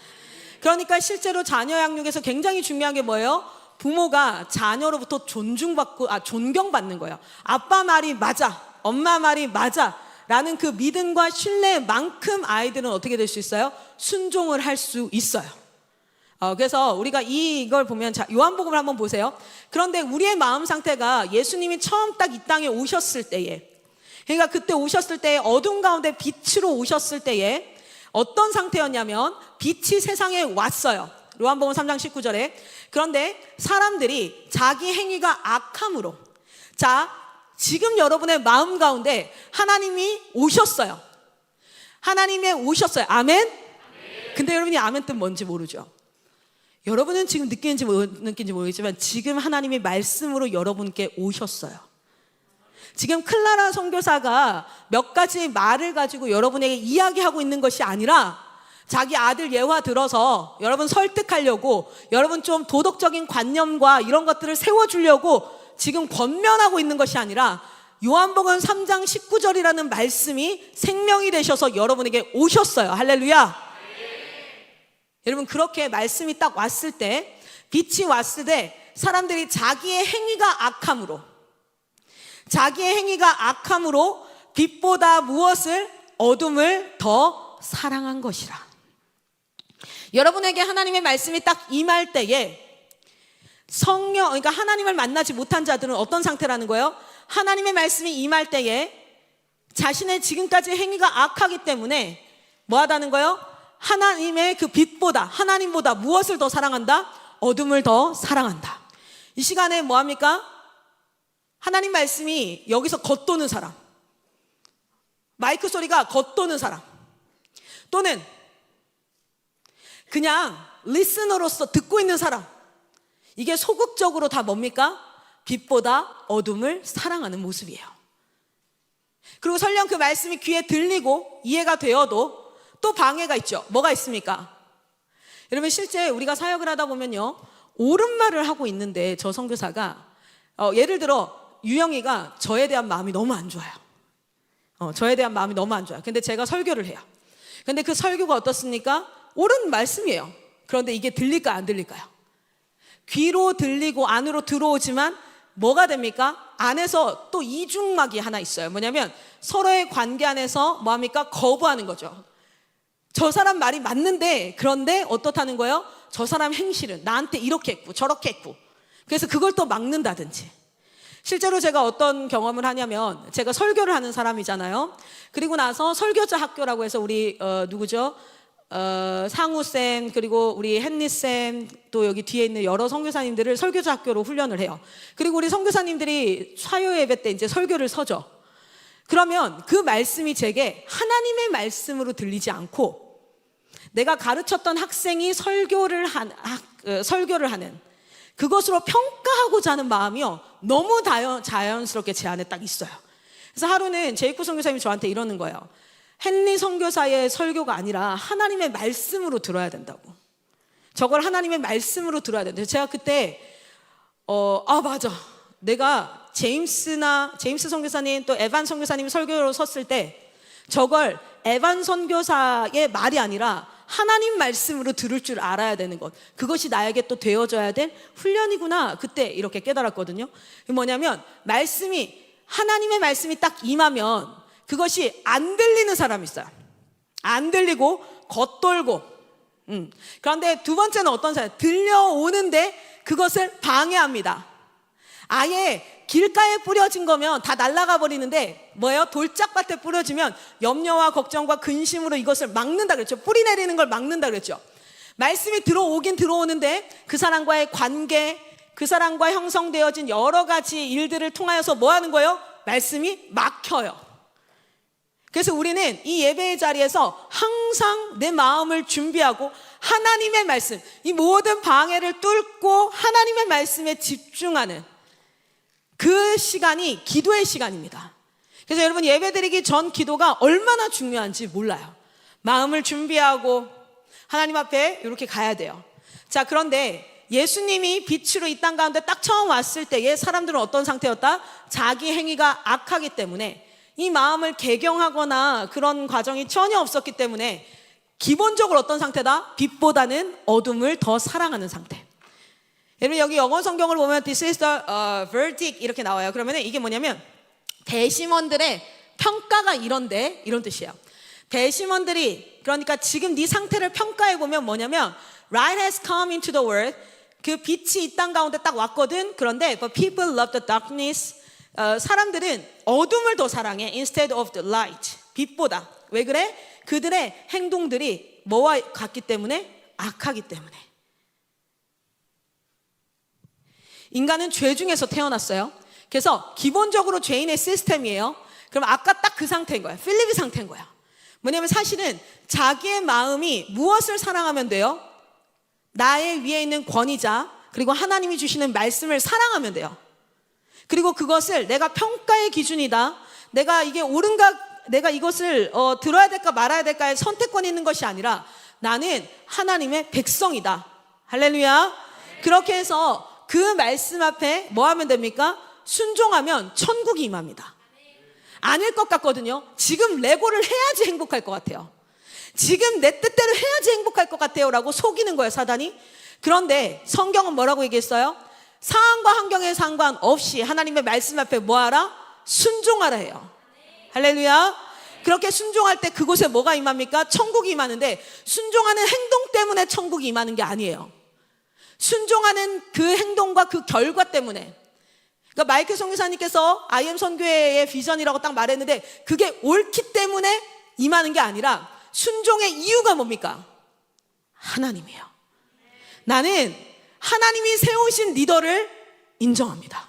그러니까 실제로 자녀 양육에서 굉장히 중요한 게 뭐예요? 부모가 자녀로부터 존경받는 거예요. 아빠 말이 맞아. 엄마 말이 맞아 라는 그 믿음과 신뢰만큼 아이들은 어떻게 될 수 있어요? 순종을 할 수 있어요. 그래서 우리가 이걸 보면, 자, 요한복음을 한번 보세요. 그런데 우리의 마음 상태가 예수님이 처음 딱 이 땅에 오셨을 때에, 그러니까 그때 오셨을 때 어둠 가운데 빛으로 오셨을 때에 어떤 상태였냐면 빛이 세상에 왔어요. 요한복음 3장 19절에. 그런데 사람들이 자기 행위가 악함으로, 자, 지금 여러분의 마음 가운데 하나님이 오셨어요. 하나님이 오셨어요. 아멘? 근데 여러분이 아멘 뜻 뭔지 모르죠. 여러분은 지금 느끼는지 모르겠지만 지금 하나님의 말씀으로 여러분께 오셨어요. 지금 클라라 선교사가 몇 가지 말을 가지고 여러분에게 이야기하고 있는 것이 아니라 자기 아들 예화 들어서 여러분 설득하려고, 여러분 좀 도덕적인 관념과 이런 것들을 세워주려고 지금 권면하고 있는 것이 아니라 요한복음 3장 19절이라는 말씀이 생명이 되셔서 여러분에게 오셨어요. 할렐루야. 여러분, 그렇게 말씀이 딱 왔을 때, 빛이 왔을 때 사람들이 자기의 행위가 악함으로 빛보다 무엇을? 어둠을 더 사랑한 것이라. 여러분에게 하나님의 말씀이 딱 임할 때에 성령, 그러니까 하나님을 만나지 못한 자들은 어떤 상태라는 거예요? 하나님의 말씀이 임할 때에 자신의 지금까지 행위가 악하기 때문에 뭐 하다는 거예요? 하나님의 그 빛보다, 하나님보다 무엇을 더 사랑한다? 어둠을 더 사랑한다. 이 시간에 뭐 합니까? 하나님 말씀이 여기서 겉도는 사람, 마이크 소리가 겉도는 사람, 또는 그냥 리스너로서 듣고 있는 사람, 이게 소극적으로 다 뭡니까? 빛보다 어둠을 사랑하는 모습이에요. 그리고 설령 그 말씀이 귀에 들리고 이해가 되어도 또 방해가 있죠. 뭐가 있습니까? 여러분, 실제 우리가 사역을 하다 보면요, 옳은 말을 하고 있는데 저 선교사가 예를 들어 유영이가 저에 대한 마음이 너무 안 좋아요. 저에 대한 마음이 너무 안 좋아요. 근데 제가 설교를 해요. 근데 그 설교가 어떻습니까? 옳은 말씀이에요. 그런데 이게 들릴까요, 안 들릴까요? 귀로 들리고 안으로 들어오지만 뭐가 됩니까? 안에서 또 이중막이 하나 있어요. 뭐냐면 서로의 관계 안에서 뭐 합니까? 거부하는 거죠. 저 사람 말이 맞는데, 그런데 어떻다는 거예요? 저 사람 행실은 나한테 이렇게 했고 저렇게 했고, 그래서 그걸 또 막는다든지. 실제로 제가 어떤 경험을 하냐면, 제가 설교를 하는 사람이잖아요. 그리고 나서 설교자 학교라고 해서 우리 누구죠? 상우쌤, 그리고 우리 헨리쌤, 또 여기 뒤에 있는 여러 선교사님들을 설교자 학교로 훈련을 해요. 그리고 우리 선교사님들이 화요 예배 때 이제 설교를 서죠. 그러면 그 말씀이 제게 하나님의 말씀으로 들리지 않고 내가 가르쳤던 학생이 설교를 하는 그것으로 평가하고자 하는 마음이요, 너무 자연스럽게 제 안에 딱 있어요. 그래서 하루는 제이코 선교사님이 저한테 이러는 거예요. 헨리 선교사의 설교가 아니라 하나님의 말씀으로 들어야 된다고. 저걸 하나님의 말씀으로 들어야 된다. 제가 그때 맞아, 내가 제임스 선교사님 또 에반 선교사님 설교로 섰을 때 저걸 에반 선교사의 말이 아니라 하나님 말씀으로 들을 줄 알아야 되는 것, 그것이 나에게 또 되어져야 될 훈련이구나, 그때 이렇게 깨달았거든요. 뭐냐면 하나님의 말씀이 딱 임하면 그것이 안 들리는 사람이 있어요. 안 들리고 겉돌고. 그런데 두 번째는 어떤 사람? 들려오는데 그것을 방해합니다. 아예 길가에 뿌려진 거면 다 날아가 버리는데 뭐예요? 돌짝밭에 뿌려지면 염려와 걱정과 근심으로 이것을 막는다 그랬죠. 뿌리 내리는 걸 막는다 그랬죠. 말씀이 들어오긴 들어오는데 그 사람과의 관계, 그 사람과 형성되어진 여러 가지 일들을 통하여서 뭐 하는 거예요? 말씀이 막혀요. 그래서 우리는 이 예배의 자리에서 항상 내 마음을 준비하고 하나님의 말씀, 이 모든 방해를 뚫고 하나님의 말씀에 집중하는 그 시간이 기도의 시간입니다. 그래서 여러분, 예배드리기 전 기도가 얼마나 중요한지 몰라요. 마음을 준비하고 하나님 앞에 이렇게 가야 돼요. 자, 그런데 예수님이 빛으로 이 땅 가운데 딱 처음 왔을 때에 사람들은 어떤 상태였다? 자기 행위가 악하기 때문에 이 마음을 개경하거나 그런 과정이 전혀 없었기 때문에 기본적으로 어떤 상태다? 빛보다는 어둠을 더 사랑하는 상태. 여러분, 여기 영어 성경을 보면 This is the verdict 이렇게 나와요. 그러면 이게 뭐냐면 대심원들의 평가가 이런데, 이런 뜻이에요. 대심원들이, 그러니까 지금 네 상태를 평가해 보면 뭐냐면 light has come into the world. 그 빛이 이 땅 가운데 딱 왔거든. 그런데 but people love the darkness. 사람들은 어둠을 더 사랑해. instead of the light. 빛보다. 왜 그래? 그들의 행동들이 뭐와 같기 때문에? 악하기 때문에. 인간은 죄 중에서 태어났어요. 그래서 기본적으로 죄인의 시스템이에요. 그럼 아까 딱 그 상태인 거야. 필립이 상태인 거야. 뭐냐면 사실은 자기의 마음이 무엇을 사랑하면 돼요? 나의 위에 있는 권위자, 그리고 하나님이 주시는 말씀을 사랑하면 돼요. 그리고 그것을 내가 평가의 기준이다, 내가 이게 옳은가, 내가 이것을 들어야 될까 말아야 될까의 선택권이 있는 것이 아니라 나는 하나님의 백성이다. 할렐루야. 그렇게 해서 그 말씀 앞에 뭐 하면 됩니까? 순종하면 천국이 임합니다. 아닐 것 같거든요. 지금 레고를 해야지 행복할 것 같아요. 지금 내 뜻대로 해야지 행복할 것 같아요 라고 속이는 거예요, 사단이. 그런데 성경은 뭐라고 얘기했어요? 상황과 환경에 상관없이 하나님의 말씀 앞에 뭐하라? 순종하라 해요. 할렐루야. 그렇게 순종할 때 그곳에 뭐가 임합니까? 천국이 임하는데, 순종하는 행동 때문에 천국이 임하는 게 아니에요. 순종하는 그 행동과 그 결과 때문에. 그러니까 마이클 선교사님께서 IM 선교회의 비전이라고 딱 말했는데 그게 옳기 때문에 임하는 게 아니라 순종의 이유가 뭡니까? 하나님이에요. 나는 하나님이 세우신 리더를 인정합니다.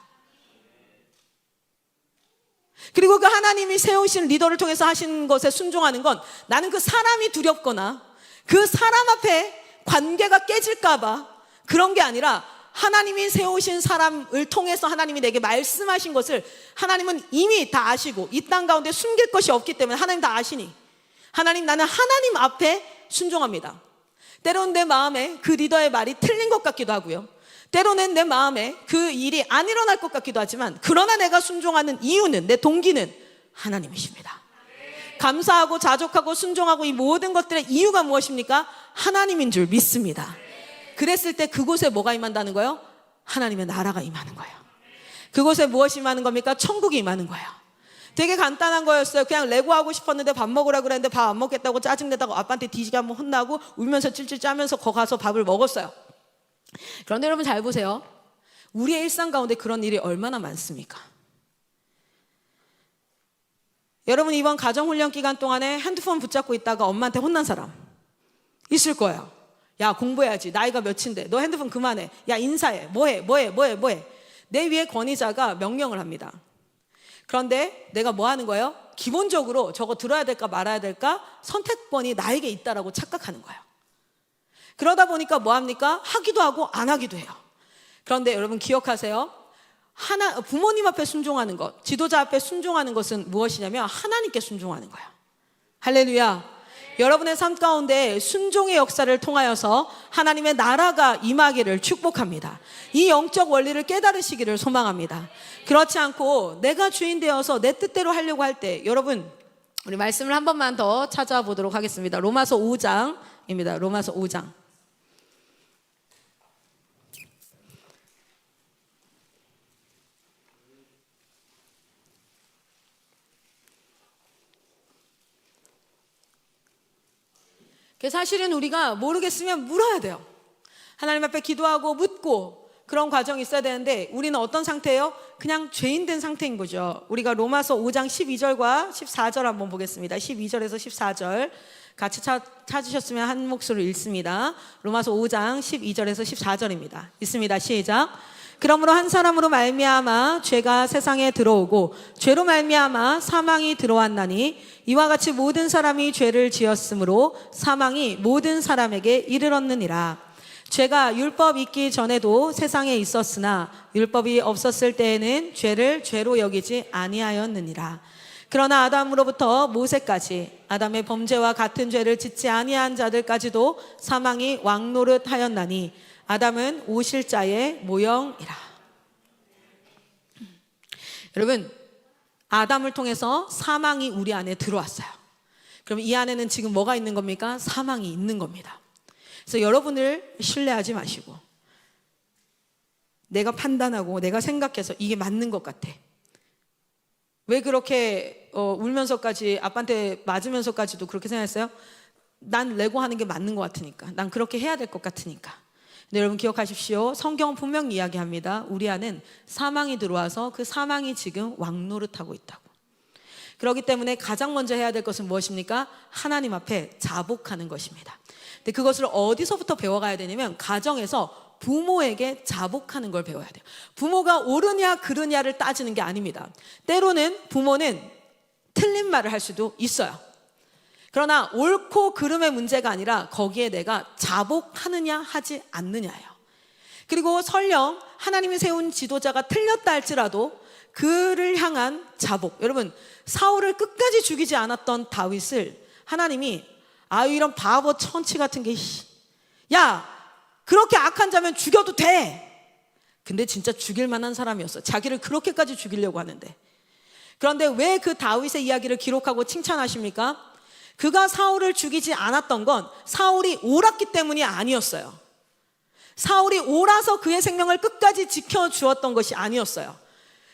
그리고 그 하나님이 세우신 리더를 통해서 하신 것에 순종하는 건 나는 그 사람이 두렵거나 그 사람 앞에 관계가 깨질까 봐 그런 게 아니라 하나님이 세우신 사람을 통해서 하나님이 내게 말씀하신 것을 하나님은 이미 다 아시고 이 땅 가운데 숨길 것이 없기 때문에 하나님 다 아시니 하나님, 나는 하나님 앞에 순종합니다. 때로는 내 마음에 그 리더의 말이 틀린 것 같기도 하고요. 때로는 내 마음에 그 일이 안 일어날 것 같기도 하지만 그러나 내가 순종하는 이유는, 내 동기는 하나님이십니다. 감사하고 자족하고 순종하고 이 모든 것들의 이유가 무엇입니까? 하나님인 줄 믿습니다. 그랬을 때 그곳에 뭐가 임한다는 거예요? 하나님의 나라가 임하는 거예요. 그곳에 무엇이 임하는 겁니까? 천국이 임하는 거예요. 되게 간단한 거였어요. 그냥 레고 하고 싶었는데 밥 먹으라고 그랬는데 밥 안 먹겠다고 짜증내다가 아빠한테 뒤지게 한번 혼나고 울면서 찔찔 짜면서 거 가서 밥을 먹었어요. 그런데 여러분 잘 보세요. 우리의 일상 가운데 그런 일이 얼마나 많습니까? 여러분 이번 가정훈련 기간 동안에 핸드폰 붙잡고 있다가 엄마한테 혼난 사람 있을 거예요. 야, 공부해야지. 나이가 몇인데 너 핸드폰 그만해. 야, 인사해. 뭐해. 내 위에 권위자가 명령을 합니다. 그런데 내가 뭐 하는 거예요? 기본적으로 저거 들어야 될까 말아야 될까 선택권이 나에게 있다라고 착각하는 거예요. 그러다 보니까 뭐 합니까? 하기도 하고 안 하기도 해요. 그런데 여러분 기억하세요. 부모님 앞에 순종하는 것, 지도자 앞에 순종하는 것은 무엇이냐면 하나님께 순종하는 거예요. 할렐루야. 여러분의 삶 가운데 순종의 역사를 통하여서 하나님의 나라가 임하기를 축복합니다. 이 영적 원리를 깨달으시기를 소망합니다. 그렇지 않고 내가 주인 되어서 내 뜻대로 하려고 할 때, 여러분 우리 말씀을 한 번만 더 찾아보도록 하겠습니다. 로마서 5장입니다. 로마서 5장. 사실은 우리가 모르겠으면 물어야 돼요. 하나님 앞에 기도하고 묻고 그런 과정이 있어야 되는데 우리는 어떤 상태예요? 그냥 죄인 된 상태인 거죠. 우리가 로마서 5장 12절과 14절 한번 보겠습니다. 12절에서 14절 같이 찾으셨으면 한 목소리로 읽습니다. 로마서 5장 12절에서 14절입니다. 읽습니다. 시작. 그러므로 한 사람으로 말미암아 죄가 세상에 들어오고 죄로 말미암아 사망이 들어왔나니 이와 같이 모든 사람이 죄를 지었으므로 사망이 모든 사람에게 이르렀느니라. 죄가 율법 있기 전에도 세상에 있었으나 율법이 없었을 때에는 죄를 죄로 여기지 아니하였느니라. 그러나 아담으로부터 모세까지 아담의 범죄와 같은 죄를 짓지 아니한 자들까지도 사망이 왕노릇하였나니 아담은 오실자의 모형이라. 여러분, 아담을 통해서 사망이 우리 안에 들어왔어요. 그럼 이 안에는 지금 뭐가 있는 겁니까? 사망이 있는 겁니다. 그래서 여러분을 신뢰하지 마시고 내가 판단하고 내가 생각해서 이게 맞는 것 같아. 왜 그렇게 울면서까지 아빠한테 맞으면서까지도 그렇게 생각했어요? 난 레고 하는 게 맞는 것 같으니까. 난 그렇게 해야 될 것 같으니까. 근데 여러분 기억하십시오. 성경은 분명히 이야기합니다. 우리 안은 사망이 들어와서 그 사망이 지금 왕노릇하고 있다고. 그렇기 때문에 가장 먼저 해야 될 것은 무엇입니까? 하나님 앞에 자복하는 것입니다. 근데 그것을 어디서부터 배워가야 되냐면 가정에서 부모에게 자복하는 걸 배워야 돼요. 부모가 옳으냐 그르냐를 따지는 게 아닙니다. 때로는 부모는 틀린 말을 할 수도 있어요. 그러나 옳고 그름의 문제가 아니라 거기에 내가 자복하느냐 하지 않느냐예요. 그리고 설령 하나님이 세운 지도자가 틀렸다 할지라도 그를 향한 자복. 여러분 사울을 끝까지 죽이지 않았던 다윗을 하나님이 이런 바보 천치 같은 게 야 그렇게 악한 자면 죽여도 돼. 근데 진짜 죽일 만한 사람이었어. 자기를 그렇게까지 죽이려고 하는데. 그런데 왜 그 다윗의 이야기를 기록하고 칭찬하십니까? 그가 사울을 죽이지 않았던 건 사울이 옳았기 때문이 아니었어요. 사울이 옳아서 그의 생명을 끝까지 지켜주었던 것이 아니었어요.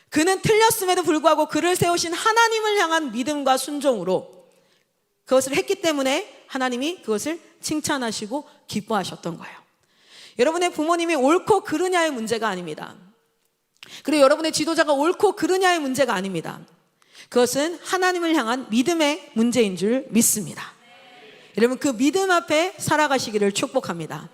그는 틀렸음에도 불구하고 그를 세우신 하나님을 향한 믿음과 순종으로 그것을 했기 때문에 하나님이 그것을 칭찬하시고 기뻐하셨던 거예요. 여러분의 부모님이 옳고 그르냐의 문제가 아닙니다. 그리고 여러분의 지도자가 옳고 그르냐의 문제가 아닙니다. 그것은 하나님을 향한 믿음의 문제인 줄 믿습니다. 여러분 그 믿음 앞에 살아가시기를 축복합니다.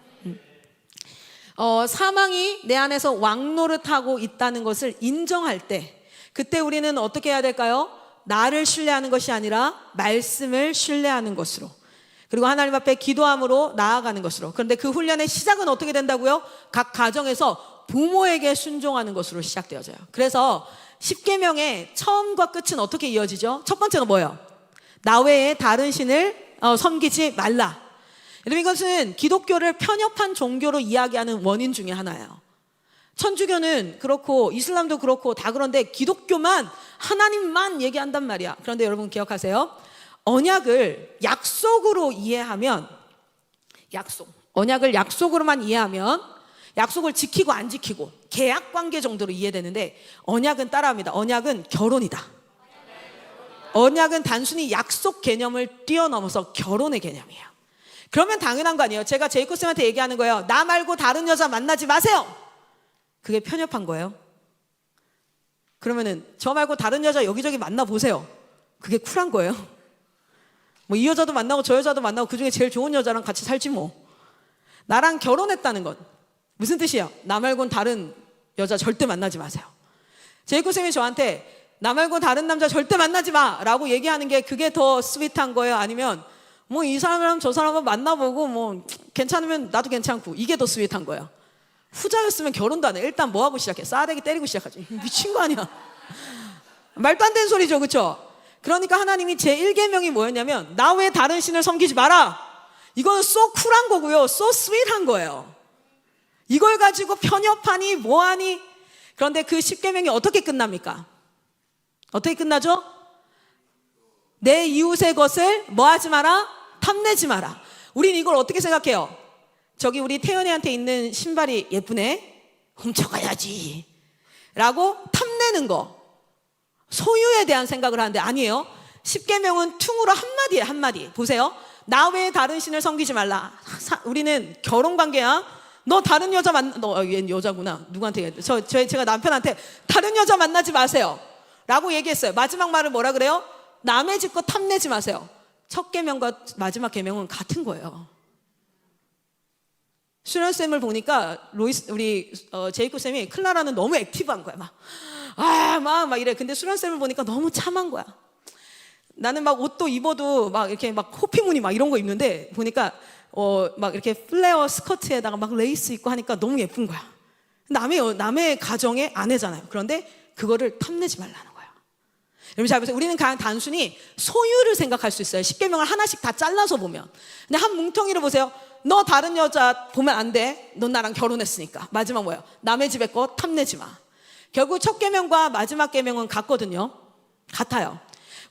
사망이 내 안에서 왕노릇하고 있다는 것을 인정할 때 그때 우리는 어떻게 해야 될까요? 나를 신뢰하는 것이 아니라 말씀을 신뢰하는 것으로 그리고 하나님 앞에 기도함으로 나아가는 것으로. 그런데 그 훈련의 시작은 어떻게 된다고요? 각 가정에서 부모에게 순종하는 것으로 시작되어져요. 그래서 10계명의 처음과 끝은 어떻게 이어지죠? 첫 번째가 뭐예요? 나 외에 다른 신을 섬기지 말라. 여러분 이것은 기독교를 편협한 종교로 이야기하는 원인 중에 하나예요. 천주교는 그렇고 이슬람도 그렇고 다 그런데 기독교만 하나님만 얘기한단 말이야. 그런데 여러분 기억하세요. 언약을 약속으로 이해하면 언약을 약속으로만 이해하면 약속을 지키고 안 지키고 계약 관계 정도로 이해되는데 언약은 따라합니다. 언약은 결혼이다. 언약은 단순히 약속 개념을 뛰어넘어서 결혼의 개념이에요. 그러면 당연한 거 아니에요. 제가 제이콥 쌤한테 얘기하는 거예요. 나 말고 다른 여자 만나지 마세요. 그게 편협한 거예요. 그러면은 저 말고 다른 여자 여기저기 만나보세요. 그게 쿨한 거예요. 뭐 이 여자도 만나고 저 여자도 만나고 그중에 제일 좋은 여자랑 같이 살지 뭐. 나랑 결혼했다는 건 무슨 뜻이야? 나 말고는 다른 여자 절대 만나지 마세요. 제이콥 쌤이 저한테 나 말고 다른 남자 절대 만나지 마 라고 얘기하는 게 그게 더 스윗한 거예요? 아니면 뭐 이 사람이랑 저 사람은 만나보고 뭐 괜찮으면 나도 괜찮고 이게 더 스윗한 거예요? 후자였으면 결혼도 안 해. 일단 뭐 하고 시작해? 싸대기 때리고 시작하지. 미친 거 아니야. 말도 안 되는 소리죠. 그렇죠? 그러니까 하나님이 제1계명이 뭐였냐면 나 외에 다른 신을 섬기지 마라. 이건 쏘 쿨한 거고요. 쏘 스윗한 거예요. 이걸 가지고 편협하니 뭐하니. 그런데 그 10계명이 어떻게 끝납니까? 어떻게 끝나죠? 내 이웃의 것을 뭐하지 마라? 탐내지 마라. 우린 이걸 어떻게 생각해요? 저기 우리 태연이한테 있는 신발이 예쁘네? 훔쳐가야지 라고 탐내는 거, 소유에 대한 생각을 하는데 아니에요. 10계명은 퉁으로 한마디예요. 한마디. 보세요. 나 외에 다른 신을 섬기지 말라. 우리는 결혼관계야. 너 다른 여자 얘 여자구나. 누구한테 얘기했어요? 제가 남편한테 다른 여자 만나지 마세요 라고 얘기했어요. 마지막 말을 뭐라 그래요? 남의 집 거 탐내지 마세요. 첫 계명과 마지막 계명은 같은 거예요. 수련쌤을 보니까 우리 제이콥 쌤이 클라라는 너무 액티브한 거야. 막 이래. 근데 수련쌤을 보니까 너무 참한 거야. 나는 막 옷도 입어도 막 이렇게 막 호피무늬 막 이런 거 입는데 보니까 막 이렇게 플레어 스커트에다가 막 레이스 입고 하니까 너무 예쁜 거야. 남의 가정의 아내잖아요. 그런데 그거를 탐내지 말라는 거야. 여러분 잘 보세요. 우리는 그냥 단순히 소유를 생각할 수 있어요. 10계명을 하나씩 다 잘라서 보면. 근데 한 뭉텅이를 보세요. 너 다른 여자 보면 안 돼. 넌 나랑 결혼했으니까. 마지막 뭐예요? 남의 집에 거 탐내지 마. 결국 첫 계명과 마지막 계명은 같거든요. 같아요.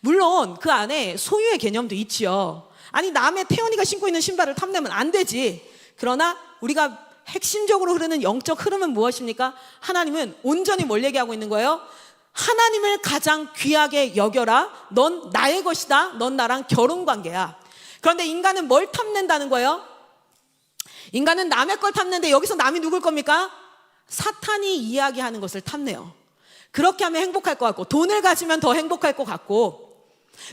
물론 그 안에 소유의 개념도 있지요. 아니 남의 태연이가 신고 있는 신발을 탐내면 안 되지. 그러나 우리가 핵심적으로 흐르는 영적 흐름은 무엇입니까? 하나님은 온전히 뭘 얘기하고 있는 거예요? 하나님을 가장 귀하게 여겨라. 넌 나의 것이다. 넌 나랑 결혼관계야. 그런데 인간은 뭘 탐낸다는 거예요? 인간은 남의 걸 탐내는데 여기서 남이 누굴 겁니까? 사탄이 이야기하는 것을 탐내요. 그렇게 하면 행복할 것 같고, 돈을 가지면 더 행복할 것 같고,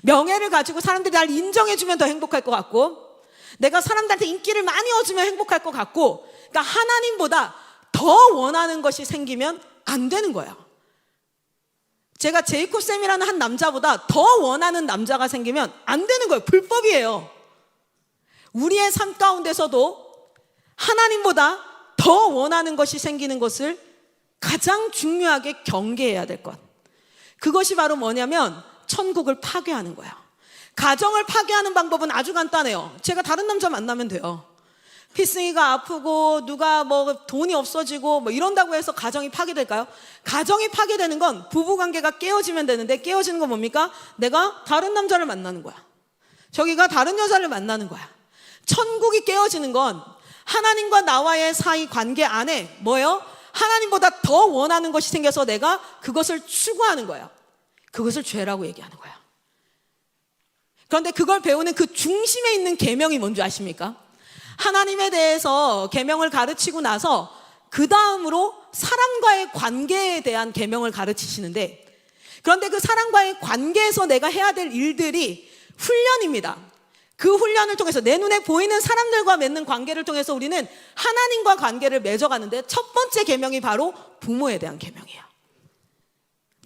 명예를 가지고 사람들이 날 인정해주면 더 행복할 것 같고, 내가 사람들한테 인기를 많이 얻으면 행복할 것 같고, 그러니까 하나님보다 더 원하는 것이 생기면 안 되는 거예요. 제가 제이콥 쌤이라는 한 남자보다 더 원하는 남자가 생기면 안 되는 거예요. 불법이에요. 우리의 삶 가운데서도 하나님보다 더 원하는 것이 생기는 것을 가장 중요하게 경계해야 될 것. 그것이 바로 뭐냐면 천국을 파괴하는 거야. 가정을 파괴하는 방법은 아주 간단해요. 제가 다른 남자 만나면 돼요. 피승이가 아프고 누가 뭐 돈이 없어지고 뭐 이런다고 해서 가정이 파괴될까요? 가정이 파괴되는 건 부부관계가 깨어지면 되는데, 깨어지는 건 뭡니까? 내가 다른 남자를 만나는 거야. 저기가 다른 여자를 만나는 거야. 천국이 깨어지는 건 하나님과 나와의 사이 관계 안에 뭐예요? 하나님보다 더 원하는 것이 생겨서 내가 그것을 추구하는 거예요. 그것을 죄라고 얘기하는 거예요. 그런데 그걸 배우는 그 중심에 있는 계명이 뭔지 아십니까? 하나님에 대해서 계명을 가르치고 나서 그 다음으로 사람과의 관계에 대한 계명을 가르치시는데, 그런데 그 사람과의 관계에서 내가 해야 될 일들이 훈련입니다. 그 훈련을 통해서 내 눈에 보이는 사람들과 맺는 관계를 통해서 우리는 하나님과 관계를 맺어가는데, 첫 번째 계명이 바로 부모에 대한 계명이에요.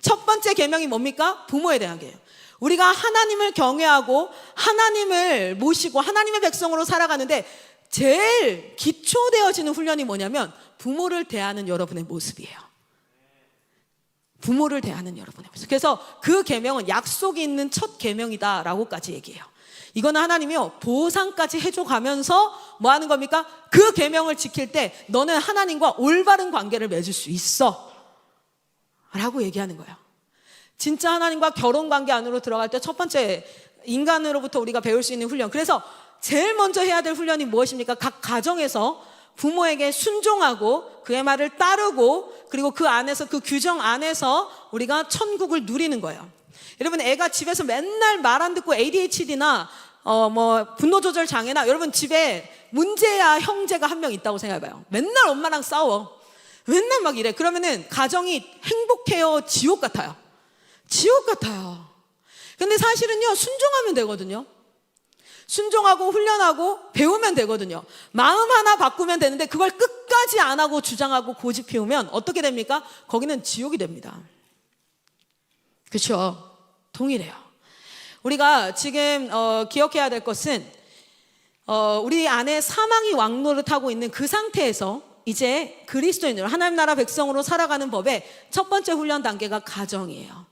첫 번째 계명이 뭡니까? 부모에 대한 계명. 우리가 하나님을 경외하고 하나님을 모시고 하나님의 백성으로 살아가는데 제일 기초되어지는 훈련이 뭐냐면 부모를 대하는 여러분의 모습이에요. 부모를 대하는 여러분의 모습. 그래서 그 계명은 약속이 있는 첫 계명이다라고까지 얘기해요. 이거는 하나님이요 보상까지 해줘가면서 뭐 하는 겁니까? 그 계명을 지킬 때 너는 하나님과 올바른 관계를 맺을 수 있어 라고 얘기하는 거예요. 진짜 하나님과 결혼관계 안으로 들어갈 때 첫 번째 인간으로부터 우리가 배울 수 있는 훈련, 그래서 제일 먼저 해야 될 훈련이 무엇입니까? 각 가정에서 부모에게 순종하고 그의 말을 따르고, 그리고 그 안에서, 그 규정 안에서 우리가 천국을 누리는 거예요. 여러분, 애가 집에서 맨날 말 안 듣고 ADHD나 분노 조절 장애나, 여러분 집에 문제야 형제가 한 명 있다고 생각해봐요. 맨날 엄마랑 싸워. 맨날 막 이래. 그러면은 가정이 행복해요? 지옥 같아요? 지옥 같아요. 근데 사실은요, 순종하면 되거든요. 순종하고 훈련하고 배우면 되거든요. 마음 하나 바꾸면 되는데 그걸 끝까지 안 하고 주장하고 고집 피우면 어떻게 됩니까? 거기는 지옥이 됩니다. 그렇죠? 동일해요. 우리가 지금 기억해야 될 것은 우리 안에 사망이 왕노릇하고 있는 그 상태에서 이제 그리스도인으로 하나님 나라 백성으로 살아가는 법의 첫 번째 훈련 단계가 가정이에요.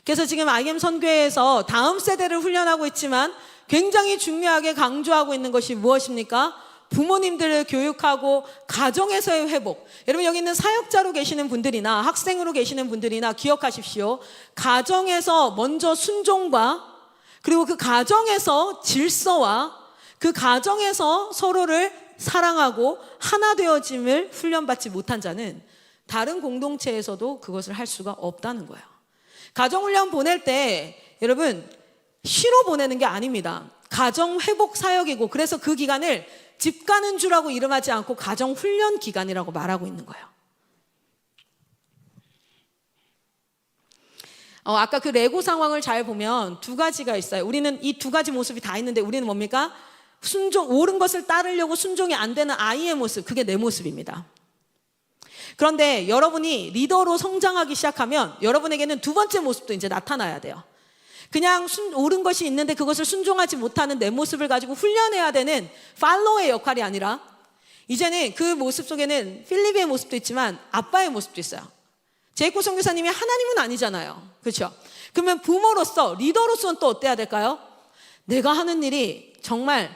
그래서 지금 IM 선교회에서 다음 세대를 훈련하고 있지만 굉장히 중요하게 강조하고 있는 것이 무엇입니까? 부모님들을 교육하고 가정에서의 회복. 여러분, 여기 있는 사역자로 계시는 분들이나 학생으로 계시는 분들이나 기억하십시오. 가정에서 먼저 순종과, 그리고 그 가정에서 질서와 그 가정에서 서로를 사랑하고 하나 되어짐을 훈련받지 못한 자는 다른 공동체에서도 그것을 할 수가 없다는 거예요. 가정훈련 보낼 때 여러분 쉬러 보내는 게 아닙니다. 가정회복 사역이고, 그래서 그 기간을 집 가는 주라고 이름하지 않고 가정훈련 기간이라고 말하고 있는 거예요. 아까 그 레고 상황을 잘 보면 두 가지가 있어요. 우리는 이 두 가지 모습이 다 있는데 우리는 뭡니까? 순종, 옳은 것을 따르려고 순종이 안 되는 아이의 모습, 그게 내 모습입니다. 그런데 여러분이 리더로 성장하기 시작하면 여러분에게는 두 번째 모습도 이제 나타나야 돼요. 그냥 옳은 것이 있는데 그것을 순종하지 못하는 내 모습을 가지고 훈련해야 되는 팔로우의 역할이 아니라, 이제는 그 모습 속에는 필립의 모습도 있지만 아빠의 모습도 있어요. 제이콥 선교사님이 하나님은 아니잖아요. 그렇죠? 그러면 부모로서, 리더로서는 또 어때야 될까요? 내가 하는 일이 정말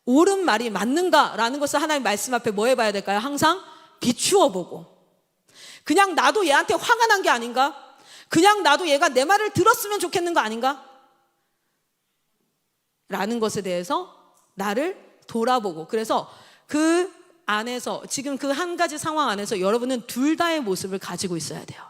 옳은 말이 맞는가라는 것을 하나님 말씀 앞에 뭐 해봐야 될까요? 항상 비추어 보고, 그냥 나도 얘한테 화가 난 게 아닌가? 그냥 나도 얘가 내 말을 들었으면 좋겠는 거 아닌가? 라는 것에 대해서 나를 돌아보고, 그래서 그 안에서 지금 그 한 가지 상황 안에서 여러분은 둘 다의 모습을 가지고 있어야 돼요.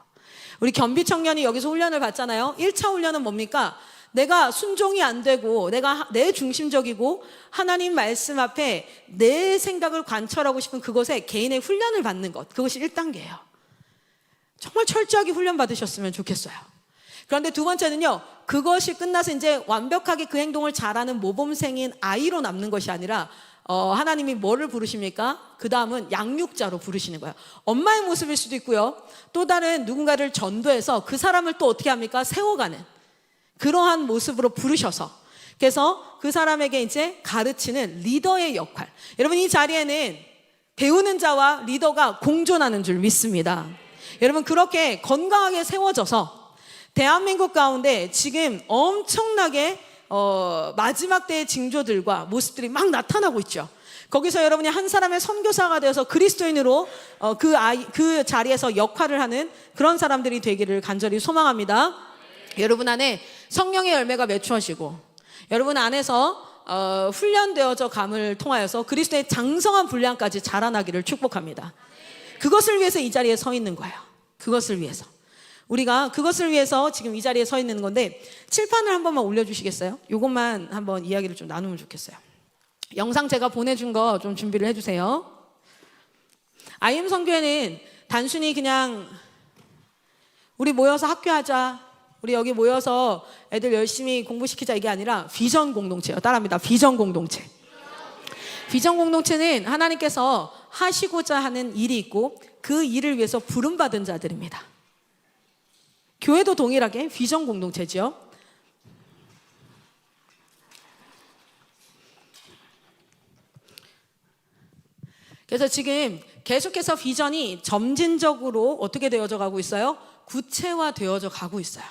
우리 겸비 청년이 여기서 훈련을 받잖아요. 1차 훈련은 뭡니까? 내가 순종이 안 되고 내가 내 중심적이고 하나님 말씀 앞에 내 생각을 관철하고 싶은 그것에 개인의 훈련을 받는 것, 그것이 1단계예요. 정말 철저하게 훈련 받으셨으면 좋겠어요. 그런데 두 번째는요, 그것이 끝나서 이제 완벽하게 그 행동을 잘하는 모범생인 아이로 남는 것이 아니라 하나님이 뭐를 부르십니까? 그 다음은 양육자로 부르시는 거예요. 엄마의 모습일 수도 있고요, 또 다른 누군가를 전도해서 그 사람을 또 어떻게 합니까? 세워가는 그러한 모습으로 부르셔서, 그래서 그 사람에게 이제 가르치는 리더의 역할. 여러분, 이 자리에는 배우는 자와 리더가 공존하는 줄 믿습니다. 여러분, 그렇게 건강하게 세워져서 대한민국 가운데 지금 엄청나게 마지막 때의 징조들과 모습들이 막 나타나고 있죠. 거기서 여러분이 한 사람의 선교사가 되어서 그리스도인으로 그 자리에서 역할을 하는 그런 사람들이 되기를 간절히 소망합니다. 여러분 안에 성령의 열매가 맺혀지고 여러분 안에서 훈련되어져 감을 통하여서 그리스도의 장성한 분량까지 자라나기를 축복합니다. 그것을 위해서 이 자리에 서 있는 거예요. 그것을 위해서 우리가 그것을 위해서 지금 이 자리에 서 있는 건데, 칠판을 한 번만 올려주시겠어요? 이것만 한번 이야기를 좀 나누면 좋겠어요. 영상 제가 보내준 거 좀 준비를 해주세요. IM 선교회는 단순히 그냥 우리 모여서 학교하자, 우리 여기 모여서 애들 열심히 공부시키자, 이게 아니라 비전 공동체예요. 따라합니다. 비전 공동체. 비전 공동체는 하나님께서 하시고자 하는 일이 있고 그 일을 위해서 부름받은 자들입니다. 교회도 동일하게 비전 공동체죠. 그래서 지금 계속해서 비전이 점진적으로 어떻게 되어져 가고 있어요? 구체화되어져 가고 있어요.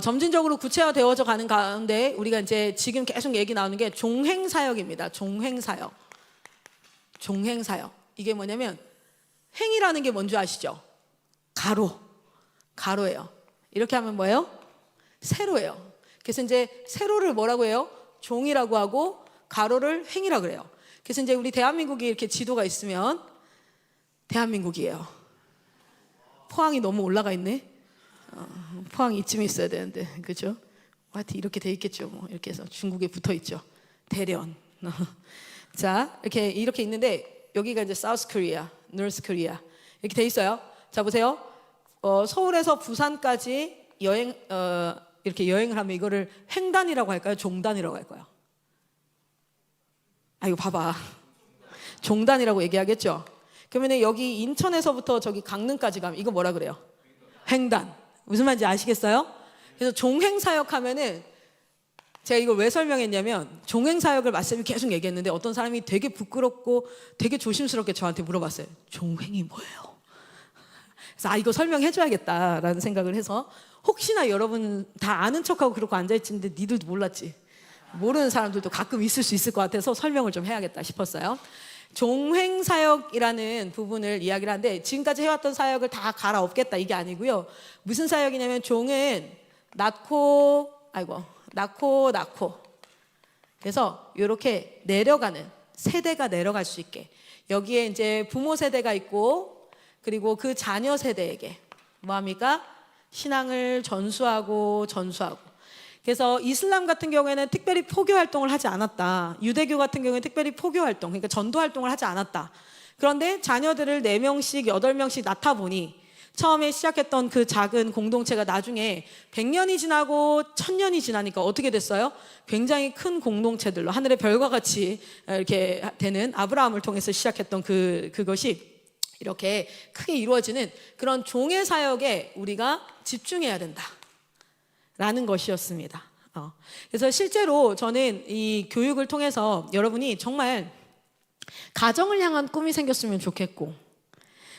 점진적으로 구체화되어져 가는 가운데 우리가 이제 지금 계속 얘기 나오는 게 종행사역입니다. 종행사역. 종행사역. 이게 뭐냐면 행이라는 게 뭔지 아시죠? 가로예요. 이렇게 하면 뭐예요? 세로예요. 그래서 이제 세로를 뭐라고 해요? 종이라고 하고 가로를 행이라고 그래요. 그래서 이제 우리 대한민국이 이렇게 지도가 있으면 대한민국이에요. 포항이 너무 올라가 있네. 포항이 이쯤에 있어야 되는데, 그죠? 하여튼 이렇게 돼 있겠죠. 뭐 이렇게 해서 중국에 붙어 있죠. 대련. 자, 이렇게 있는데 여기가 이제 사우스 코리아, 노스 코리아 이렇게 돼 있어요. 자, 보세요. 서울에서 부산까지 이렇게 여행을 하면 이거를 횡단이라고 할까요? 종단이라고 할까요? 이거 봐봐. 종단이라고 얘기하겠죠? 그러면 여기 인천에서부터 저기 강릉까지 가면 이거 뭐라 그래요? 횡단. 무슨 말인지 아시겠어요? 그래서 종행사역 하면은 제가 이걸 왜 설명했냐면, 종행사역을 말씀이 계속 얘기했는데 어떤 사람이 되게 부끄럽고 되게 조심스럽게 저한테 물어봤어요. 종행이 뭐예요? 그래서 이거 설명해줘야겠다라는 생각을 해서, 혹시나 여러분 다 아는 척하고 그러고 앉아있는데 니들도 몰랐지, 모르는 사람들도 가끔 있을 수 있을 것 같아서 설명을 좀 해야겠다 싶었어요. 종행사역이라는 부분을 이야기를 하는데, 지금까지 해왔던 사역을 다 갈아엎겠다 이게 아니고요. 무슨 사역이냐면, 종은 낳고 그래서 이렇게 내려가는, 세대가 내려갈 수 있게, 여기에 이제 부모 세대가 있고 그리고 그 자녀 세대에게 뭐합니까? 신앙을 전수하고. 그래서 이슬람 같은 경우에는 특별히 포교 활동을 하지 않았다. 유대교 같은 경우에는 특별히 포교 활동, 그러니까 전도 활동을 하지 않았다. 그런데 자녀들을 4명씩 8명씩 낳다 보니 처음에 시작했던 그 작은 공동체가 나중에 100년이 지나고 1000년이 지나니까 어떻게 됐어요? 굉장히 큰 공동체들로, 하늘의 별과 같이 이렇게 되는, 아브라함을 통해서 시작했던 그것이 이렇게 크게 이루어지는 그런 종의 사역에 우리가 집중해야 된다라는 것이었습니다. 그래서 실제로 저는 이 교육을 통해서 여러분이 정말 가정을 향한 꿈이 생겼으면 좋겠고,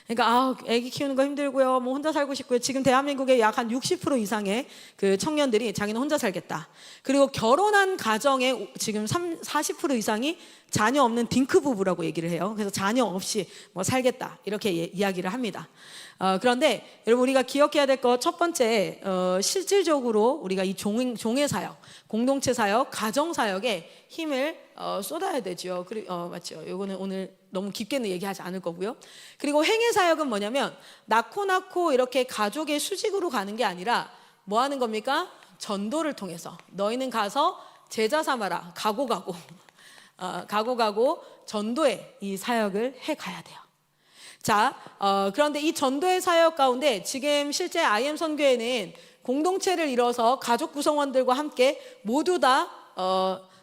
그러니까 애기 키우는 거 힘들고요, 뭐 혼자 살고 싶고요. 지금 대한민국의 약 한 60% 이상의 그 청년들이 자기는 혼자 살겠다. 그리고 결혼한 가정의 지금 40% 이상이 자녀 없는 딩크 부부라고 얘기를 해요. 그래서 자녀 없이 뭐 살겠다 이렇게 이야기를 합니다. 그런데 여러분, 우리가 기억해야 될 것 첫 번째, 실질적으로 우리가 이 종의 사역, 공동체 사역, 가정 사역에 힘을 쏟아야 되죠. 맞죠. 요거는 오늘 너무 깊게는 얘기하지 않을 거고요. 그리고 행의 사역은 뭐냐면 낳고 이렇게 가족의 수직으로 가는 게 아니라 뭐 하는 겁니까? 전도를 통해서 너희는 가서 제자 삼아라. 가고 전도의 이 사역을 해 가야 돼요. 자, 그런데 이 전도의 사역 가운데 지금 실제 IM 선교회는 공동체를 이뤄서 가족 구성원들과 함께 모두 다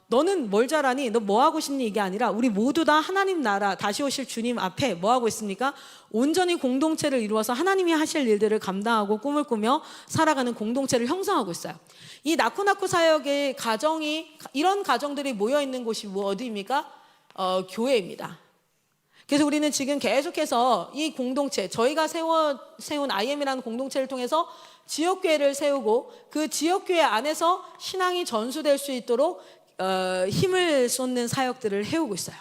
너는 뭘 잘하니? 너 뭐 하고 싶니? 이게 아니라 우리 모두 다 하나님 나라 다시 오실 주님 앞에 뭐 하고 있습니까? 온전히 공동체를 이루어서 하나님이 하실 일들을 감당하고 꿈을 꾸며 살아가는 공동체를 형성하고 있어요. 이 낳고 사역의 가정이 이런 가정들이 모여 있는 곳이 어디입니까? 교회입니다. 그래서 우리는 지금 계속해서 이 공동체, 저희가 세운 IM이라는 공동체를 통해서 지역교회를 세우고 그 지역교회 안에서 신앙이 전수될 수 있도록 힘을 쏟는 사역들을 해오고 있어요.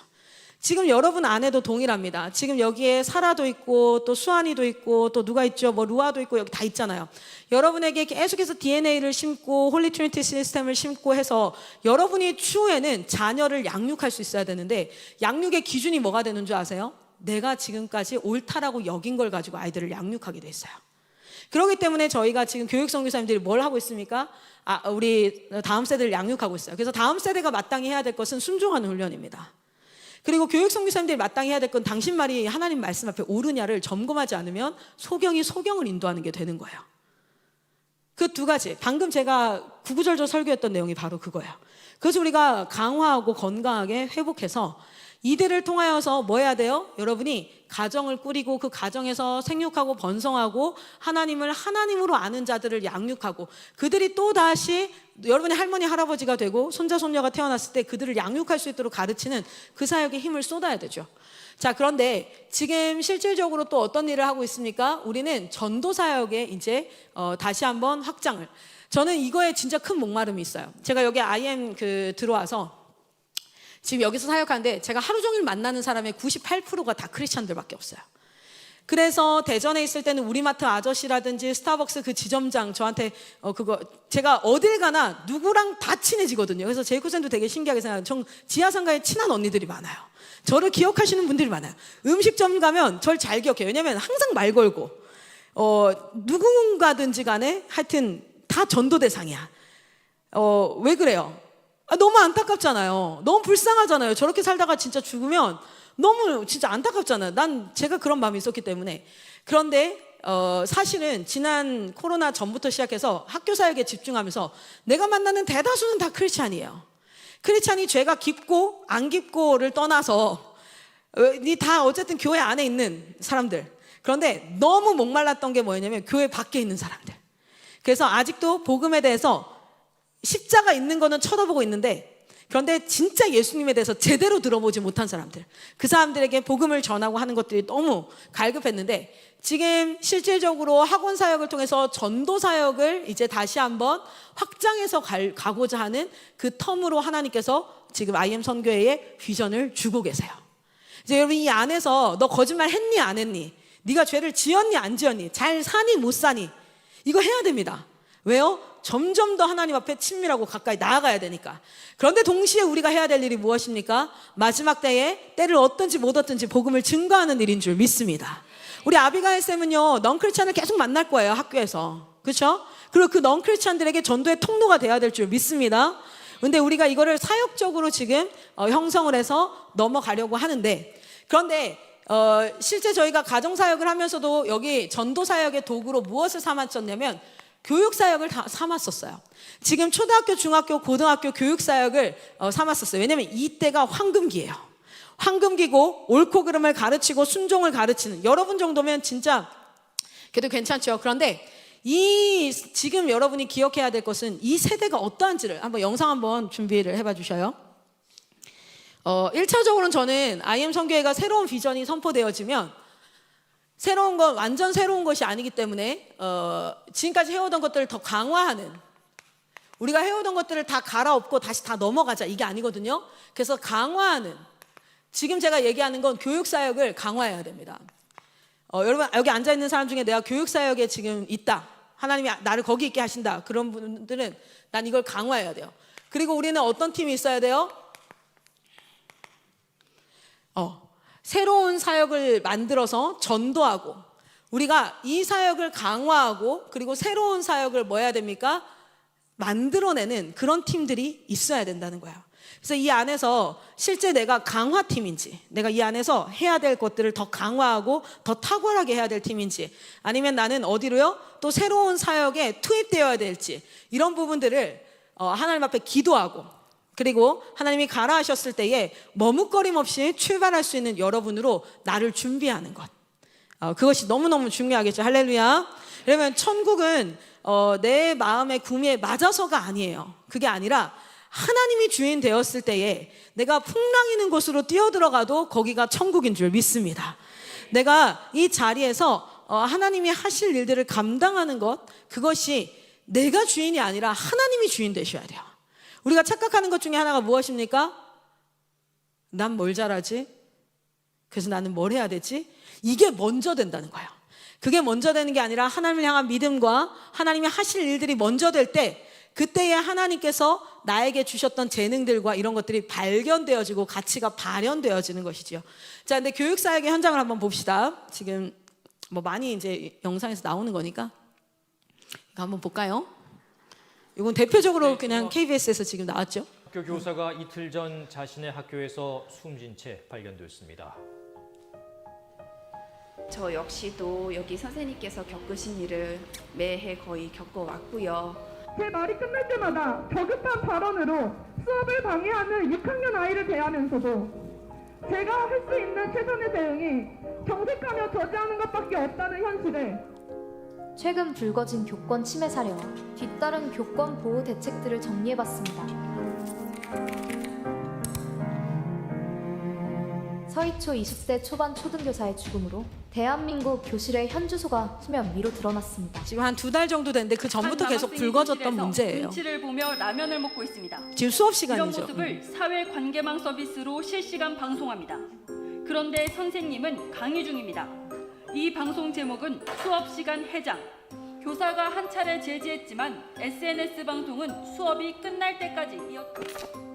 지금 여러분 안에도 동일합니다. 지금 여기에 사라도 있고 또 수환이도 있고 또 누가 있죠? 뭐 루아도 있고 여기 다 있잖아요. 여러분에게 계속해서 DNA를 심고 홀리 트리니티 시스템을 심고 해서 여러분이 추후에는 자녀를 양육할 수 있어야 되는데 양육의 기준이 뭐가 되는 줄 아세요? 내가 지금까지 옳다라고 여긴 걸 가지고 아이들을 양육하게 돼 있어요. 그렇기 때문에 저희가 지금 교육 선교사님들이 뭘 하고 있습니까? 우리 다음 세대를 양육하고 있어요. 그래서 다음 세대가 마땅히 해야 될 것은 순종하는 훈련입니다. 그리고 교육 선교사님들이 마땅히 해야 될 건 당신 말이 하나님 말씀 앞에 옳으냐를 점검하지 않으면 소경이 소경을 인도하는 게 되는 거예요. 그 두 가지, 방금 제가 구구절절 설교했던 내용이 바로 그거예요. 그래서 우리가 강화하고 건강하게 회복해서 이들을 통하여서 뭐 해야 돼요? 여러분이 가정을 꾸리고 그 가정에서 생육하고 번성하고 하나님을 하나님으로 아는 자들을 양육하고 그들이 또 다시 여러분의 할머니 할아버지가 되고 손자 손녀가 태어났을 때 그들을 양육할 수 있도록 가르치는 그 사역에 힘을 쏟아야 되죠. 자, 그런데 지금 실질적으로 또 어떤 일을 하고 있습니까? 우리는 전도 사역에 이제 다시 한번 확장을. 저는 이거에 진짜 큰 목마름이 있어요. 제가 여기 IM 들어와서 지금 여기서 사역하는데 제가 하루 종일 만나는 사람의 98%가 다 크리스찬들밖에 없어요. 그래서 대전에 있을 때는 우리마트 아저씨라든지 스타벅스 그 지점장 저한테 제가 어딜 가나 누구랑 다 친해지거든요. 그래서 제이코쌤도 되게 신기하게 생각해요. 전 지하상가에 친한 언니들이 많아요. 저를 기억하시는 분들이 많아요. 음식점 가면 저를 잘 기억해요. 왜냐면 항상 말 걸고 누군가든지 간에 하여튼 다 전도 대상이야. 왜 그래요? 너무 안타깝잖아요. 너무 불쌍하잖아요. 저렇게 살다가 진짜 죽으면 너무 진짜 안타깝잖아요. 제가 그런 마음이 있었기 때문에. 그런데 사실은 지난 코로나 전부터 시작해서 학교 사역에 집중하면서 내가 만나는 대다수는 다 크리스찬이에요. 크리스찬이 죄가 깊고 안 깊고를 떠나서 다 어쨌든 교회 안에 있는 사람들. 그런데 너무 목말랐던 게 뭐였냐면 교회 밖에 있는 사람들. 그래서 아직도 복음에 대해서 십자가 있는 거는 쳐다보고 있는데 그런데 진짜 예수님에 대해서 제대로 들어보지 못한 사람들, 그 사람들에게 복음을 전하고 하는 것들이 너무 갈급했는데 지금 실질적으로 학원 사역을 통해서 전도 사역을 이제 다시 한번 확장해서 가고자 하는 그 텀으로 하나님께서 지금 IM 선교회에 비전을 주고 계세요. 이제 여러분 이 안에서 너 거짓말 했니 안 했니? 네가 죄를 지었니 안 지었니? 잘 사니 못 사니? 이거 해야 됩니다. 왜요? 점점 더 하나님 앞에 친밀하고 가까이 나아가야 되니까. 그런데 동시에 우리가 해야 될 일이 무엇입니까? 마지막 때에 때를 얻든지 못 얻든지 복음을 증거하는 일인 줄 믿습니다. 우리 아비가일 쌤은요 넌크리스찬을 계속 만날 거예요. 학교에서. 그렇죠? 그리고 그 넌크리스찬들에게 전도의 통로가 돼야 될 줄 믿습니다. 근데 우리가 이거를 사역적으로 지금 형성을 해서 넘어가려고 하는데 그런데 실제 저희가 가정사역을 하면서도 여기 전도사역의 도구로 무엇을 삼았었냐면 교육사역을 다 삼았었어요. 지금 초등학교, 중학교, 고등학교 교육사역을 삼았었어요. 왜냐면 이때가 황금기예요. 황금기고 옳고 그름을 가르치고 순종을 가르치는 여러분 정도면 진짜 그래도 괜찮죠. 그런데 지금 여러분이 기억해야 될 것은 이 세대가 어떠한지를 한번 영상 한번 준비를 해봐 주셔요. 1차적으로는 저는 IM 선교회가 새로운 비전이 선포되어지면 새로운 건 완전 새로운 것이 아니기 때문에 지금까지 해오던 것들을 더 강화하는 우리가 해오던 것들을 다 갈아엎고 다시 다 넘어가자 이게 아니거든요. 그래서 강화하는 지금 제가 얘기하는 건 교육사역을 강화해야 됩니다. 여러분 여기 앉아있는 사람 중에 내가 교육사역에 지금 있다. 하나님이 나를 거기 있게 하신다. 그런 분들은 난 이걸 강화해야 돼요. 그리고 우리는 어떤 팀이 있어야 돼요? 새로운 사역을 만들어서 전도하고 우리가 이 사역을 강화하고 그리고 새로운 사역을 뭐 해야 됩니까? 만들어내는 그런 팀들이 있어야 된다는 거예요. 그래서 이 안에서 실제 내가 강화팀인지, 내가 이 안에서 해야 될 것들을 더 강화하고 더 탁월하게 해야 될 팀인지, 아니면 나는 어디로요? 또 새로운 사역에 투입되어야 될지, 이런 부분들을 하나님 앞에 기도하고, 그리고 하나님이 가라 하셨을 때에 머뭇거림 없이 출발할 수 있는 여러분으로 나를 준비하는 것, 그것이 너무너무 중요하겠죠. 할렐루야. 그러면 천국은 내 마음의 구미에 맞아서가 아니에요. 그게 아니라 하나님이 주인 되었을 때에 내가 풍랑이는 곳으로 뛰어들어가도 거기가 천국인 줄 믿습니다. 내가 이 자리에서 하나님이 하실 일들을 감당하는 것, 그것이 내가 주인이 아니라 하나님이 주인 되셔야 돼요. 우리가 착각하는 것 중에 하나가 무엇입니까? 난 뭘 잘하지? 그래서 나는 뭘 해야 되지? 이게 먼저 된다는 거예요. 그게 먼저 되는 게 아니라 하나님을 향한 믿음과 하나님이 하실 일들이 먼저 될 때, 그때에 하나님께서 나에게 주셨던 재능들과 이런 것들이 발견되어지고 가치가 발현되어지는 것이죠. 자, 근데 교육사역의 현장을 한번 봅시다. 지금 뭐 많이 이제 영상에서 나오는 거니까 이거 한번 볼까요? 이건 대표적으로 그냥 KBS에서 지금 나왔죠.
학교 교사가 이틀 전 자신의 학교에서 숨진 채 발견됐습니다.
저 역시도 여기 선생님께서 겪으신 일을 매해 거의 겪어왔고요.
제 말이 끝날 때마다 저급한 발언으로 수업을 방해하는 6학년 아이를 대하면서도 제가 할 수 있는 최선의 대응이 정색하며 저지하는 것밖에 없다는 현실에
최근 불거진 교권 침해 사례와 뒤따른 교권 보호 대책들을 정리해봤습니다. 서희초 20대 초반 초등교사의 죽음으로 대한민국 교실의 현주소가 수면 위로 드러났습니다.
지금 한 2달 정도 됐는데 그 전부터 계속 불거졌던 문제예요.
눈치를 보며 라면을 먹고 있습니다.
지금 수업
이런
시간이죠.
모습을 사회 관계망 서비스로 실시간 방송합니다. 그런데 선생님은 강의 중입니다. 이 방송 제목은 수업 시간 해장. 교사가 한 차례 제지했지만 SNS 방송은 수업이 끝날 때까지 이었다.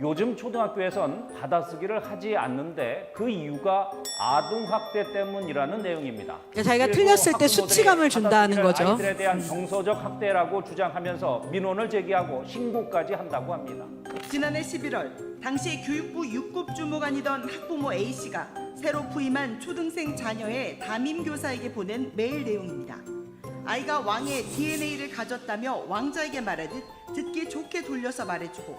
요즘 초등학교에선 받아쓰기를 하지 않는데 그 이유가 아동학대 때문이라는 내용입니다.
자기가 틀렸을 때 수치감을 준다는 거죠.
아이들에 대한 정서적 학대라고 주장하면서 민원을 제기하고 신고까지 한다고 합니다.
지난해 11월 당시 교육부 육급주무관이던 학부모 A씨가 새로 부임한 초등생 자녀의 담임교사에게 보낸 메일 내용입니다. 아이가 왕의 DNA를 가졌다며 왕자에게 말하듯 듣기 좋게 돌려서 말해주고,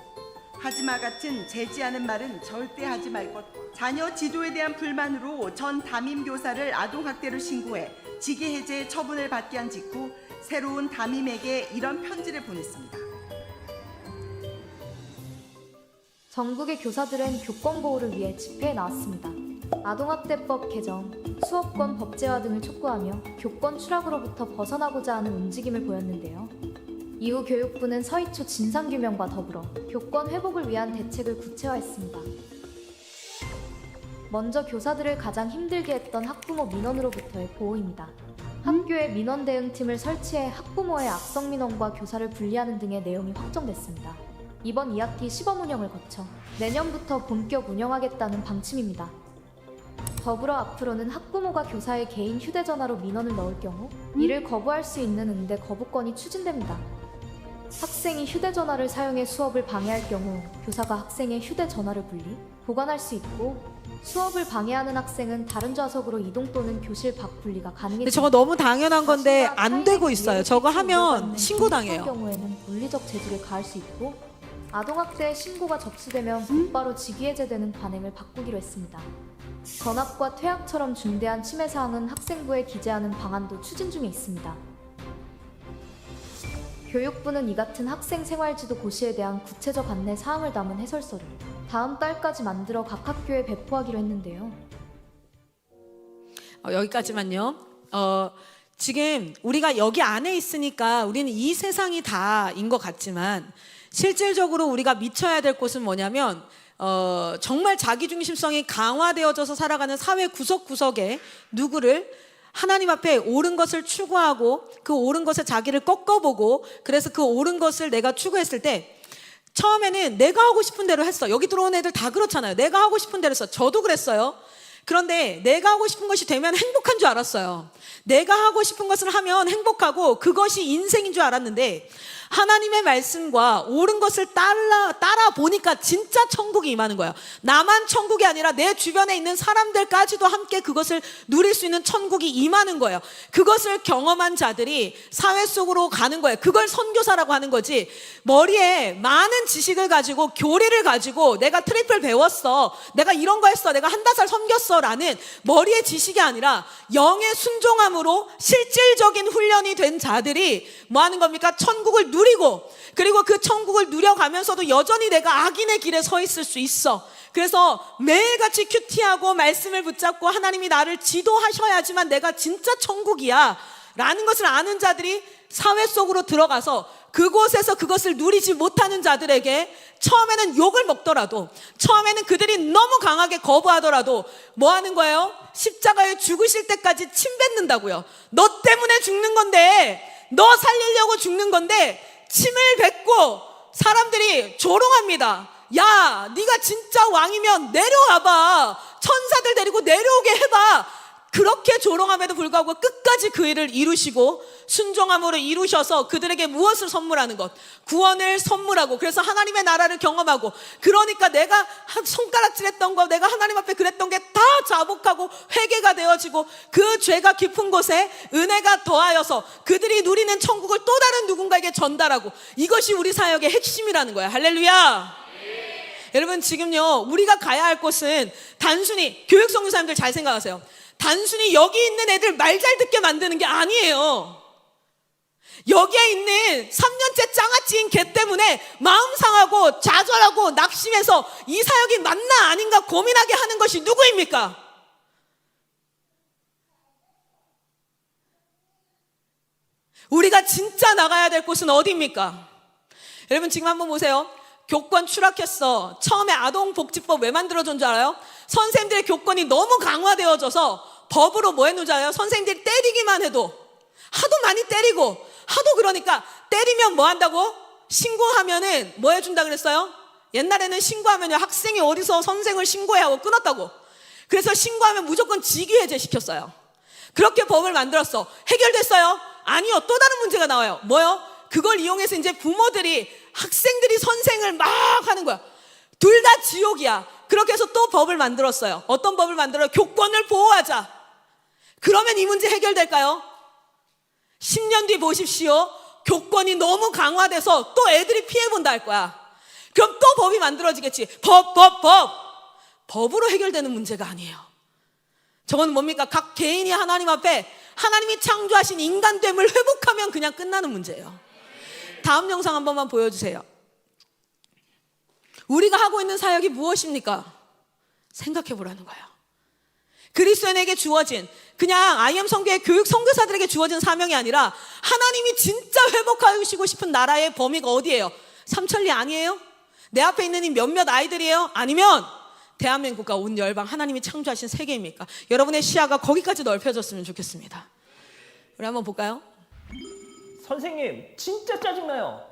하지마 같은 제지하는 말은 절대 하지 말 것. 자녀 지도에 대한 불만으로 전 담임교사를 아동학대로 신고해 직위 해제 처분을 받게 한 직후 새로운 담임에게 이런 편지를 보냈습니다.
전국의 교사들은 교권 보호를 위해 집회에 나왔습니다. 아동학대법 개정, 수업권 법제화 등을 촉구하며 교권 추락으로부터 벗어나고자 하는 움직임을 보였는데요. 이후 교육부는 서희초 진상규명과 더불어 교권 회복을 위한 대책을 구체화했습니다. 먼저 교사들을 가장 힘들게 했던 학부모 민원으로부터의 보호입니다. 학교에 민원 대응팀을 설치해 학부모의 악성 민원과 교사를 분리하는 등의 내용이 확정됐습니다. 이번 2학기 시범 운영을 거쳐 내년부터 본격 운영하겠다는 방침입니다. 더불어 앞으로는 학부모가 교사의 개인 휴대전화로 민원을 넣을 경우 이를 거부할 수 있는 응대 거부권이 추진됩니다. 학생이 휴대전화를 사용해 수업을 방해할 경우 교사가 학생의 휴대전화를 분리, 보관할 수 있고, 수업을 방해하는 학생은 다른 좌석으로 이동 또는 교실 밖 분리가 가능해집니다.
근데 저거 너무 당연한 건데 안 되고 있어요. 저거 하면 신고당해요.
경우에는 물리적 제지를 가할 수 있고, 아동학대의 신고가 접수되면 곧바로 직위해제되는 관행을 바꾸기로 했습니다. 전학과 퇴학처럼 중대한 침해 사항은 학생부에 기재하는 방안도 추진 중에 있습니다. 교육부는 이 같은 학생 생활지도 고시에 대한 구체적 안내 사항을 담은 해설서를 다음 달까지 만들어 각 학교에 배포하기로 했는데요.
여기까지만요. 지금 우리가 여기 안에 있으니까 우리는 이 세상이 다인 것 같지만 실질적으로 우리가 미쳐야 될 곳은 뭐냐면 정말 자기중심성이 강화되어져서 살아가는 사회 구석구석에 누구를 하나님 앞에 옳은 것을 추구하고 그 옳은 것에 자기를 꺾어보고, 그래서 그 옳은 것을 내가 추구했을 때 처음에는 내가 하고 싶은 대로 했어. 여기 들어온 애들 다 그렇잖아요. 내가 하고 싶은 대로 했어. 저도 그랬어요. 그런데 내가 하고 싶은 것이 되면 행복한 줄 알았어요. 내가 하고 싶은 것을 하면 행복하고 그것이 인생인 줄 알았는데 하나님의 말씀과 옳은 것을 따라 보니까 진짜 천국이 임하는 거예요. 나만 천국이 아니라 내 주변에 있는 사람들까지도 함께 그것을 누릴 수 있는 천국이 임하는 거예요. 그것을 경험한 자들이 사회 속으로 가는 거예요. 그걸 선교사라고 하는 거지. 머리에 많은 지식을 가지고 교리를 가지고 내가 트리플 배웠어, 내가 이런 거 했어, 내가 한다섯 살 섬겼어 라는 머리의 지식이 아니라 영의 순종함으로 실질적인 훈련이 된 자들이 뭐 하는 겁니까? 천국을 누리고, 그리고 그 천국을 누려가면서도 여전히 내가 악인의 길에 서 있을 수 있어. 그래서 매일같이 큐티하고 말씀을 붙잡고 하나님이 나를 지도하셔야지만 내가 진짜 천국이야 라는 것을 아는 자들이 사회 속으로 들어가서 그곳에서 그것을 누리지 못하는 자들에게 처음에는 욕을 먹더라도, 처음에는 그들이 너무 강하게 거부하더라도 뭐 하는 거예요? 십자가에 죽으실 때까지 침 뱉는다고요. 너 때문에 죽는 건데, 너 살리려고 죽는 건데 침을 뱉고 사람들이 조롱합니다. 야, 네가 진짜 왕이면 내려와봐, 천사들 데리고 내려오게 해봐. 그렇게 조롱함에도 불구하고 끝까지 그 일을 이루시고 순종함으로 이루셔서 그들에게 무엇을 선물하는 것? 구원을 선물하고, 그래서 하나님의 나라를 경험하고, 그러니까 내가 손가락질했던 거, 내가 하나님 앞에 그랬던 게 다 자복하고 회개가 되어지고 그 죄가 깊은 곳에 은혜가 더하여서 그들이 누리는 천국을 또 다른 누군가에게 전달하고, 이것이 우리 사역의 핵심이라는 거예요. 할렐루야. 여러분, 지금요 우리가 가야 할 곳은 단순히 교육 선교사님들 잘 생각하세요. 단순히 여기 있는 애들 말 잘 듣게 만드는 게 아니에요. 여기에 있는 3년째 장아찌인 걔 때문에 마음 상하고 좌절하고 낙심해서 이 사역이 맞나 아닌가 고민하게 하는 것이 누구입니까? 우리가 진짜 나가야 될 곳은 어디입니까? 여러분, 지금 한번 보세요. 교권 추락했어. 처음에 아동복지법 왜 만들어준 줄 알아요? 선생님들의 교권이 너무 강화되어져서 법으로 뭐 해놓은 줄 알아요? 선생님들이 때리기만 해도, 하도 많이 때리고 하도 그러니까 때리면 뭐 한다고? 신고하면은 뭐 해준다 그랬어요? 옛날에는 신고하면요 학생이 어디서 선생을 신고해 하고 끊었다고. 그래서 신고하면 무조건 직위해제 시켰어요. 그렇게 법을 만들었어. 해결됐어요? 아니요. 또 다른 문제가 나와요. 뭐요? 그걸 이용해서 이제 부모들이 학생들이 선생을 막 하는 거야. 둘 다 지옥이야. 그렇게 해서 또 법을 만들었어요. 어떤 법을 만들어요? 교권을 보호하자. 그러면 이 문제 해결될까요? 10년 뒤 보십시오. 교권이 너무 강화돼서 또 애들이 피해본다 할 거야. 그럼 또 법이 만들어지겠지. 법으로 해결되는 문제가 아니에요. 저건 뭡니까? 각 개인이 하나님 앞에 하나님이 창조하신 인간됨을 회복하면 그냥 끝나는 문제예요. 다음 영상 한 번만 보여주세요. 우리가 하고 있는 사역이 무엇입니까? 생각해 보라는 거예요. 그리스도인에게 주어진, 그냥 IM 선교의 교육 선교사들에게 주어진 사명이 아니라 하나님이 진짜 회복하시고 싶은 나라의 범위가 어디예요? 삼천리 아니에요? 내 앞에 있는 이 몇몇 아이들이에요? 아니면 대한민국과 온 열방 하나님이 창조하신 세계입니까? 여러분의 시야가 거기까지 넓혀졌으면 좋겠습니다. 우리 한번 볼까요?
선생님, 진짜 짜증나요.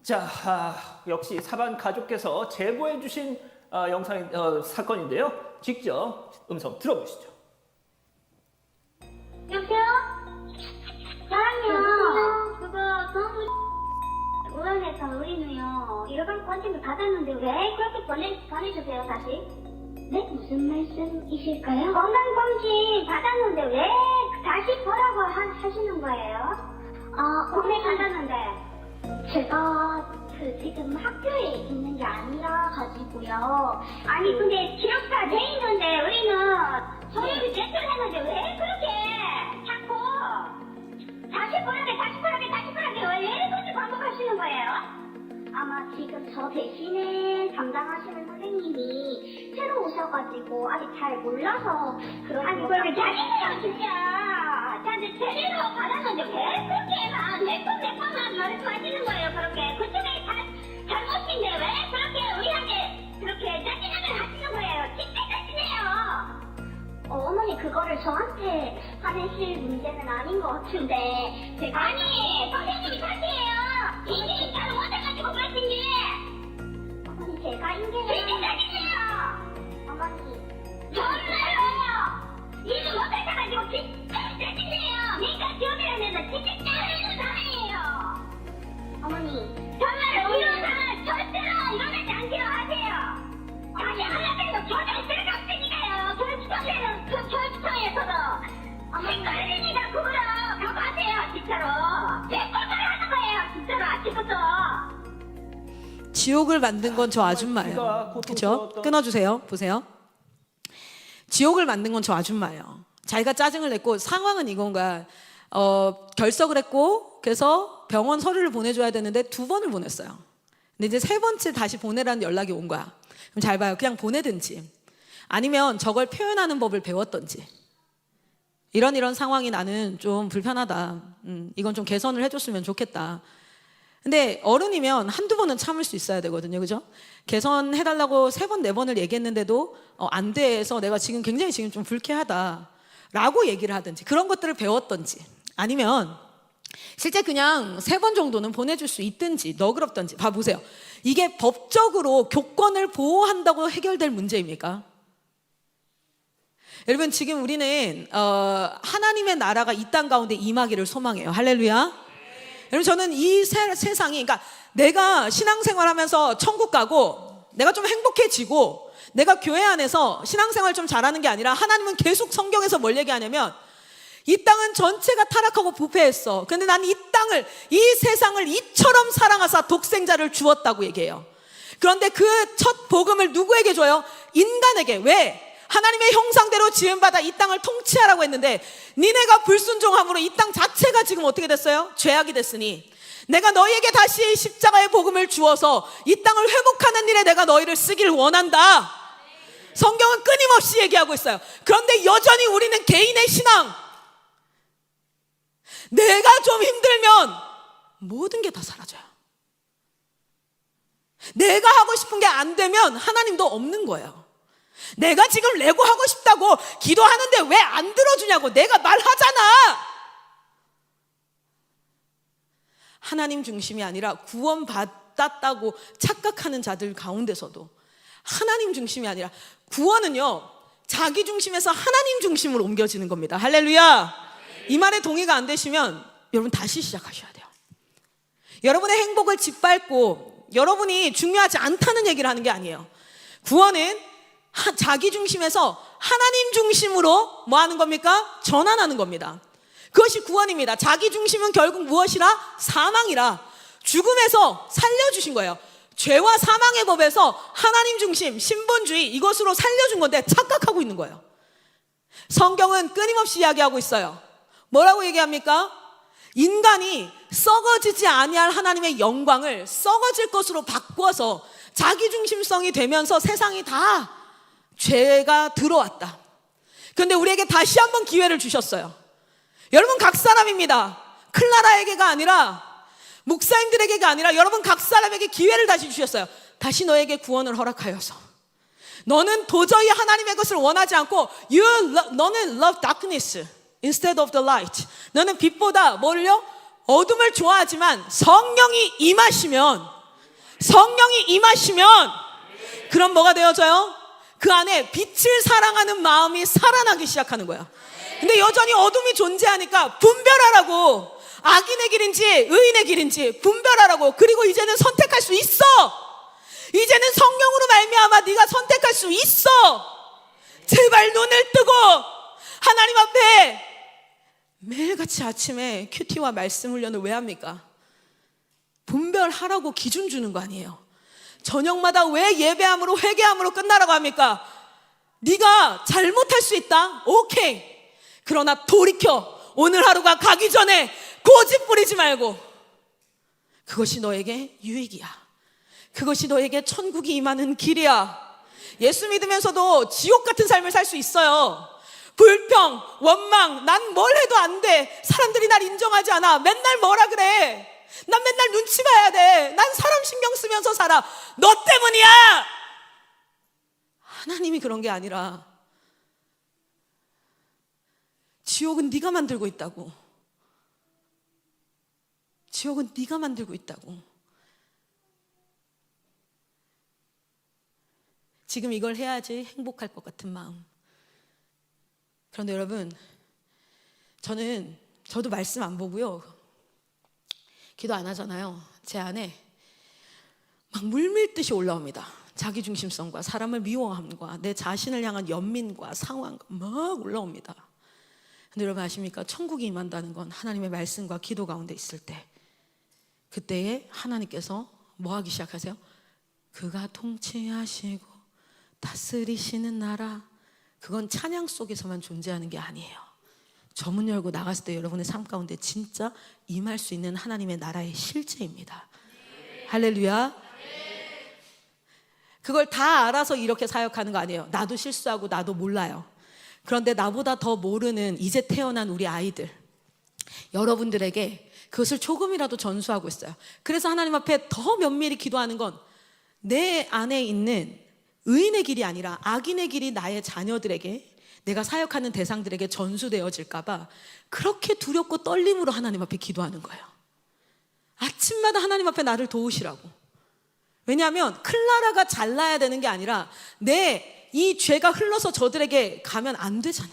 자, 역시 사반 가족께서 제보해 주신 사건인데요. 직접 음성 들어보시죠.
여보세요? 사랑해요. 그거 너무 우연해서 우리는요 일반 컨텐츠 받았는데 왜 그렇게 보내주세요 다시? 네? 무슨 말씀이실까요? 건강검진 받았는데 왜 다시 보라고 하시는 거예요? 오늘 받았는데 제가 지금 학교에 있는 게 아니라 가지고요. 아니 근데 기록사 돼 있는데 우리는 소유를 제출했는데 왜 그렇게 자꾸 다시 보라게 왜 그렇게 반복하시는 거예요? 아마 지금 저 대신에 담당하시는 선생님이 새로 오셔가지고 아직 잘 몰라서 그런 아니 그걸 왜 자기네요 진짜. 근데 제대로 받았는데 왜 그렇게 막 내것만 말씀하시는 거예요. 그렇게 그쪽에 잘못인데 왜 그렇게 우리한테 그렇게 짜증나게 하시는 거예요. 진짜 짜증해요. 어머니 그거를 저한테 하실 문제는 아닌 것 같은데 제가 아니 선생님이 탓이에요. 인계를 잘 못해가지고 그랬지. 어머니 제가 인계를 진짜 짜증해요. 어머니 정말요. 일을 못하셔가지고 진짜 짜증내요. 그러니까 기업이라면서 진짜 짜증내는 사람이에요. 어머니, 정말 이런 상황 절대로 일어나지 않기로 하세요. 다시 하나님께서 조절 들어갔으니까요. 교육청에는 그 교육청에서도 그러니까 그거로 각오하세요. 진짜로 제 것을 하는 거예요. 진짜로 아침부터.
지옥을 만든 건 저 아줌마예요. 그렇죠? 끊어주세요. 보세요. 지옥을 만든 건 저 아줌마예요. 자기가 짜증을 냈고 상황은 이건 거야. 결석을 했고 그래서 병원 서류를 보내줘야 되는데 2번을 보냈어요. 근데 이제 3번째 다시 보내라는 연락이 온 거야. 그럼 잘 봐요. 그냥 보내든지 아니면 저걸 표현하는 법을 배웠든지 이런 상황이 나는 좀 불편하다. 이건 좀 개선을 해줬으면 좋겠다. 근데 어른이면 1-2번은 참을 수 있어야 되거든요. 그죠? 개선해달라고 3번, 4번을 얘기했는데도 안 돼서 내가 지금 굉장히 지금 좀 불쾌하다 라고 얘기를 하든지 그런 것들을 배웠든지 아니면 실제 그냥 3번 정도는 보내줄 수 있든지 너그럽든지 봐보세요. 이게 법적으로 교권을 보호한다고 해결될 문제입니까? 여러분 지금 우리는 하나님의 나라가 이 땅 가운데 임하기를 소망해요. 할렐루야. 여러분 저는 이 세상이 그러니까 내가 신앙생활하면서 천국 가고 내가 좀 행복해지고 내가 교회 안에서 신앙생활 좀 잘하는 게 아니라 하나님은 계속 성경에서 뭘 얘기하냐면 이 땅은 전체가 타락하고 부패했어. 그런데 난 이 땅을 이 세상을 이처럼 사랑하사 독생자를 주었다고 얘기해요. 그런데 그 첫 복음을 누구에게 줘요? 인간에게. 왜? 하나님의 형상대로 지음받아 이 땅을 통치하라고 했는데 니네가 불순종함으로 이 땅 자체가 지금 어떻게 됐어요? 죄악이 됐으니 내가 너희에게 다시 십자가의 복음을 주어서 이 땅을 회복하는 일에 내가 너희를 쓰기를 원한다. 성경은 끊임없이 얘기하고 있어요. 그런데 여전히 우리는 개인의 신앙, 내가 좀 힘들면 모든 게 다 사라져요. 내가 하고 싶은 게 안 되면 하나님도 없는 거예요. 내가 지금 레고 하고 싶다고 기도하는데 왜 안 들어주냐고 내가 말하잖아. 하나님 중심이 아니라 구원받았다고 착각하는 자들 가운데서도 하나님 중심이 아니라 구원은요 자기 중심에서 하나님 중심으로 옮겨지는 겁니다. 할렐루야. 이 말에 동의가 안 되시면 여러분 다시 시작하셔야 돼요. 여러분의 행복을 짓밟고 여러분이 중요하지 않다는 얘기를 하는 게 아니에요. 구원은 자기 중심에서 하나님 중심으로 뭐 하는 겁니까? 전환하는 겁니다. 그것이 구원입니다. 자기 중심은 결국 무엇이라? 사망이라. 죽음에서 살려주신 거예요. 죄와 사망의 법에서 하나님 중심, 신본주의 이것으로 살려준 건데 착각하고 있는 거예요. 성경은 끊임없이 이야기하고 있어요. 뭐라고 얘기합니까? 인간이 썩어지지 아니할 하나님의 영광을 썩어질 것으로 바꿔서 자기 중심성이 되면서 세상이 다 죄가 들어왔다. 그런데 우리에게 다시 한번 기회를 주셨어요. 여러분 각 사람입니다. 클라라에게가 아니라 목사님들에게가 아니라 여러분 각 사람에게 기회를 다시 주셨어요. 다시 너에게 구원을 허락하여서 너는 도저히 하나님의 것을 원하지 않고 너는 love darkness instead of the light. 너는 빛보다 뭘요? 어둠을 좋아하지만 성령이 임하시면 그럼 뭐가 되어져요? 그 안에 빛을 사랑하는 마음이 살아나기 시작하는 거야. 근데 여전히 어둠이 존재하니까 분별하라고. 악인의 길인지 의인의 길인지 분별하라고. 그리고 이제는 선택할 수 있어. 이제는 성령으로 말미암아 네가 선택할 수 있어. 제발 눈을 뜨고 하나님 앞에 매일같이 아침에 큐티와 말씀 훈련을 왜 합니까? 분별하라고 기준 주는 거 아니에요. 저녁마다 왜 예배함으로 회개함으로 끝나라고 합니까? 네가 잘못할 수 있다. 오케이. 그러나 돌이켜. 오늘 하루가 가기 전에 고집 부리지 말고. 그것이 너에게 유익이야. 그것이 너에게 천국이 임하는 길이야. 예수 믿으면서도 지옥 같은 삶을 살 수 있어요. 불평, 원망, 난 뭘 해도 안 돼. 사람들이 날 인정하지 않아. 맨날 뭐라 그래. 난 맨날 눈치 봐야 돼. 난 사람 신경 쓰면서 살아. 너 때문이야. 하나님이 그런 게 아니라 지옥은 네가 만들고 있다고. 지옥은 네가 만들고 있다고. 지금 이걸 해야지 행복할 것 같은 마음. 그런데 여러분, 저도 말씀 안 보고요, 기도 안 하잖아요. 제 안에 막 물밀듯이 올라옵니다. 자기중심성과 사람을 미워함과 내 자신을 향한 연민과 상황과 막 올라옵니다. 근데 여러분 아십니까? 천국이 임한다는 건 하나님의 말씀과 기도 가운데 있을 때, 그때에 하나님께서 뭐 하기 시작하세요? 그가 통치하시고 다스리시는 나라. 그건 찬양 속에서만 존재하는 게 아니에요. 저 문 열고 나갔을 때 여러분의 삶 가운데 진짜 임할 수 있는 하나님의 나라의 실제입니다. 할렐루야. 그걸 다 알아서 이렇게 사역하는 거 아니에요. 나도 실수하고 나도 몰라요. 그런데 나보다 더 모르는 이제 태어난 우리 아이들, 여러분들에게 그것을 조금이라도 전수하고 있어요. 그래서 하나님 앞에 더 면밀히 기도하는 건 내 안에 있는 의인의 길이 아니라 악인의 길이 나의 자녀들에게, 내가 사역하는 대상들에게 전수되어질까 봐 그렇게 두렵고 떨림으로 하나님 앞에 기도하는 거예요. 아침마다 하나님 앞에 나를 도우시라고. 왜냐하면 클라라가 잘나야 되는 게 아니라 내 이 죄가 흘러서 저들에게 가면 안 되잖아.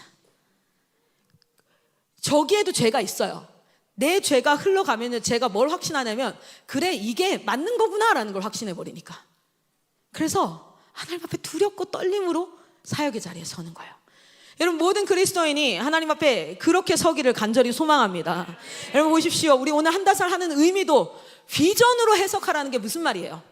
저기에도 죄가 있어요. 내 죄가 흘러가면 제가 뭘 확신하냐면, 그래 이게 맞는 거구나라는 걸 확신해 버리니까. 그래서 하나님 앞에 두렵고 떨림으로 사역의 자리에 서는 거예요. 여러분, 모든 그리스도인이 하나님 앞에 그렇게 서기를 간절히 소망합니다. 여러분 보십시오. 우리 오늘 한다살 하는 의미도 비전으로 해석하라는 게 무슨 말이에요?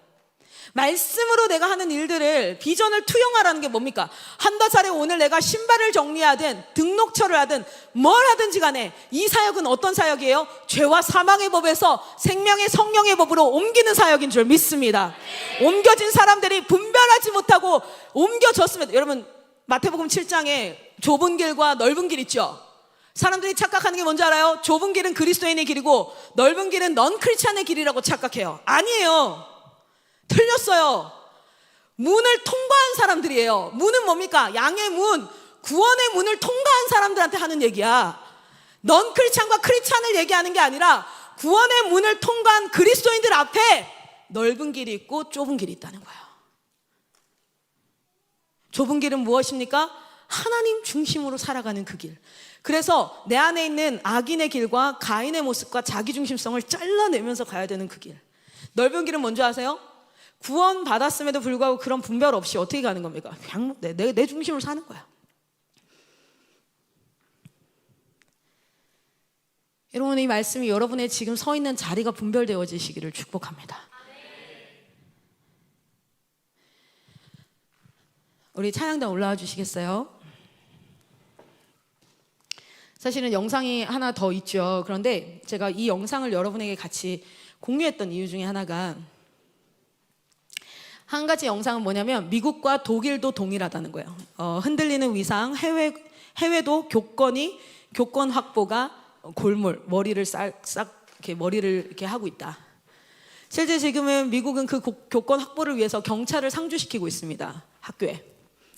말씀으로 내가 하는 일들을 비전을 투영하라는 게 뭡니까? 한다살에 오늘 내가 신발을 정리하든 등록처를 하든 뭘 하든지 간에 이 사역은 어떤 사역이에요? 죄와 사망의 법에서 생명의 성령의 법으로 옮기는 사역인 줄 믿습니다. 옮겨진 사람들이 분별하지 못하고 옮겨졌으면, 여러분 마태복음 7장에 좁은 길과 넓은 길 있죠? 사람들이 착각하는 게 뭔지 알아요? 좁은 길은 그리스도인의 길이고 넓은 길은 넌 크리스찬의 길이라고 착각해요. 아니에요. 틀렸어요. 문을 통과한 사람들이에요. 문은 뭡니까? 양의 문, 구원의 문을 통과한 사람들한테 하는 얘기야. 넌 크리스찬과 크리스찬을 얘기하는 게 아니라 구원의 문을 통과한 그리스도인들 앞에 넓은 길이 있고 좁은 길이 있다는 거예요. 좁은 길은 무엇입니까? 하나님 중심으로 살아가는 그 길. 그래서 내 안에 있는 악인의 길과 가인의 모습과 자기중심성을 잘라내면서 가야 되는 그 길. 넓은 길은 뭔지 아세요? 구원 받았음에도 불구하고 그런 분별 없이 어떻게 가는 겁니까? 그냥 내 중심으로 사는 거야. 여러분, 이 말씀이 여러분의 지금 서 있는 자리가 분별되어지시기를 축복합니다. 우리 찬양단 올라와 주시겠어요? 사실은 영상이 하나 더 있죠. 그런데 제가 이 영상을 여러분에게 같이 공유했던 이유 중에 하나가, 한 가지 영상은 뭐냐면 미국과 독일도 동일하다는 거예요. 흔들리는 위상, 해외도 교권 확보가 골몰, 머리를 싹 이렇게 머리를 이렇게 하고 있다. 실제 지금은 미국은 그 교권 확보를 위해서 경찰을 상주시키고 있습니다. 학교에.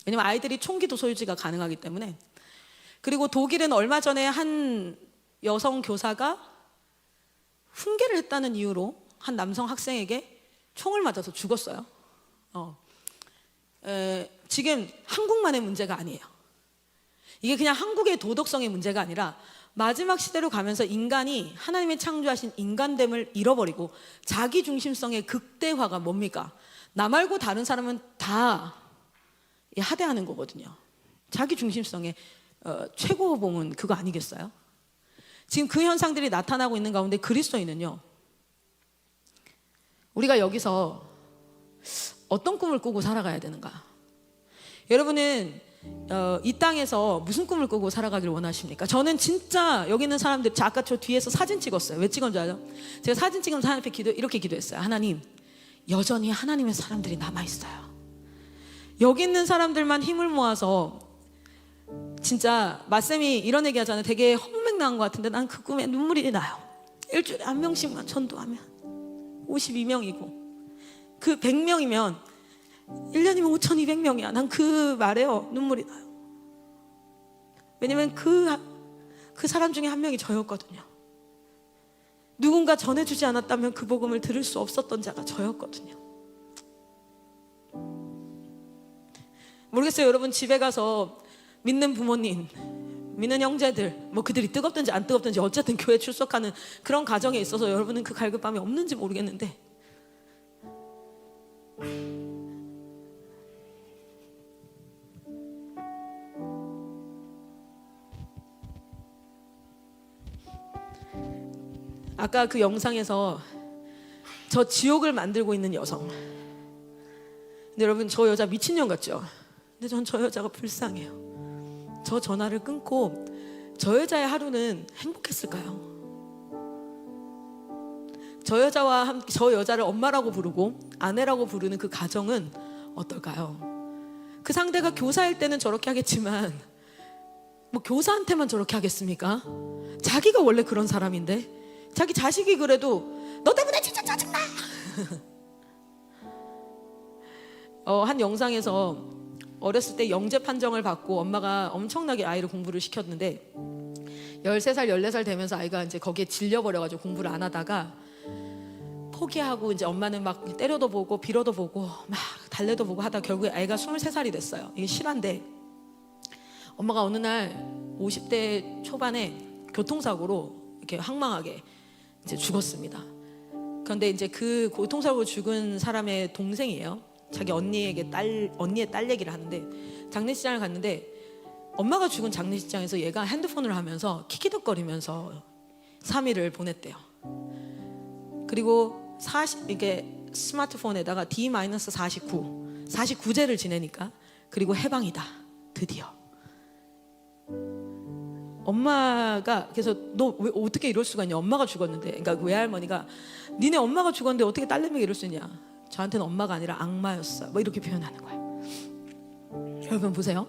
왜냐면 아이들이 총기도 소유지가 가능하기 때문에. 그리고 독일은 얼마 전에 한 여성 교사가 훈계를 했다는 이유로 한 남성 학생에게 총을 맞아서 죽었어요. 지금 한국만의 문제가 아니에요. 이게 그냥 한국의 도덕성의 문제가 아니라 마지막 시대로 가면서 인간이 하나님의 창조하신 인간됨을 잃어버리고 자기중심성의 극대화가 뭡니까? 나 말고 다른 사람은 다 하대하는 거거든요. 자기중심성의 최고봉은 그거 아니겠어요? 지금 그 현상들이 나타나고 있는 가운데 그리스도인은요, 우리가 여기서 어떤 꿈을 꾸고 살아가야 되는가? 여러분은 이 땅에서 무슨 꿈을 꾸고 살아가길 원하십니까? 저는 진짜 여기 있는 사람들, 아까 저 뒤에서 사진 찍었어요. 왜 찍은 줄 알아요? 제가 사진 찍으면서 하나님 앞에 이렇게 기도했어요. 하나님, 여전히 하나님의 사람들이 남아있어요. 여기 있는 사람들만 힘을 모아서, 진짜 마쌤이 이런 얘기 하잖아요. 되게 허무맹랑한 것 같은데 난 그 꿈에 눈물이 나요. 일주일에 1명씩만 전도하면 52명이고 그 100명이면 1년이면 5,200명이야. 난 그 말에요 눈물이 나요. 왜냐면 그 사람 중에 한 명이 저였거든요. 누군가 전해주지 않았다면 그 복음을 들을 수 없었던 자가 저였거든요. 모르겠어요. 여러분 집에 가서 믿는 부모님, 믿는 형제들, 뭐 그들이 뜨겁든지 안 뜨겁든지 어쨌든 교회 출석하는 그런 가정에 있어서 여러분은 그 갈급함이 없는지 모르겠는데, 아까 그 영상에서 저 지옥을 만들고 있는 여성, 근데 여러분 저 여자 미친년 같죠? 근데 전 저 여자가 불쌍해요. 저 전화를 끊고 저 여자의 하루는 행복했을까요? 저 여자와 함께 저 여자를 엄마라고 부르고 아내라고 부르는 그 가정은 어떨까요? 그 상대가 교사일 때는 저렇게 하겠지만 뭐 교사한테만 저렇게 하겠습니까? 자기가 원래 그런 사람인데 자기 자식이 그래도 너 때문에 진짜 짜증나. 한 영상에서 어렸을 때 영재 판정을 받고 엄마가 엄청나게 아이를 공부를 시켰는데 13살, 14살 되면서 아이가 이제 거기에 질려버려가지고 공부를 안 하다가 포기하고 이제 엄마는 막 때려도 보고 빌어도 보고 막 달래도 보고 하다 결국에 아이가 23살이 됐어요. 이게 실화인데 엄마가 어느 날 50대 초반에 교통사고로 이렇게 황망하게 이제 죽었습니다. 그런데 이제 그 교통사고로 죽은 사람의 동생이에요. 자기 언니의 딸 얘기를 하는데 장례식장을 갔는데 엄마가 죽은 장례식장에서 얘가 핸드폰을 하면서 키키덕거리면서 3일을 보냈대요. 그리고 이게 스마트폰에다가 D-49제를 지내니까 그리고 해방이다 드디어. 엄마가 그래서 너 왜 어떻게 이럴 수가 있냐, 엄마가 죽었는데, 그러니까 외할머니가 니네 엄마가 죽었는데 어떻게 딸내미가 이럴 수 있냐, 저한테는 엄마가 아니라 악마였어, 뭐 이렇게 표현하는 거야. 여러분 보세요.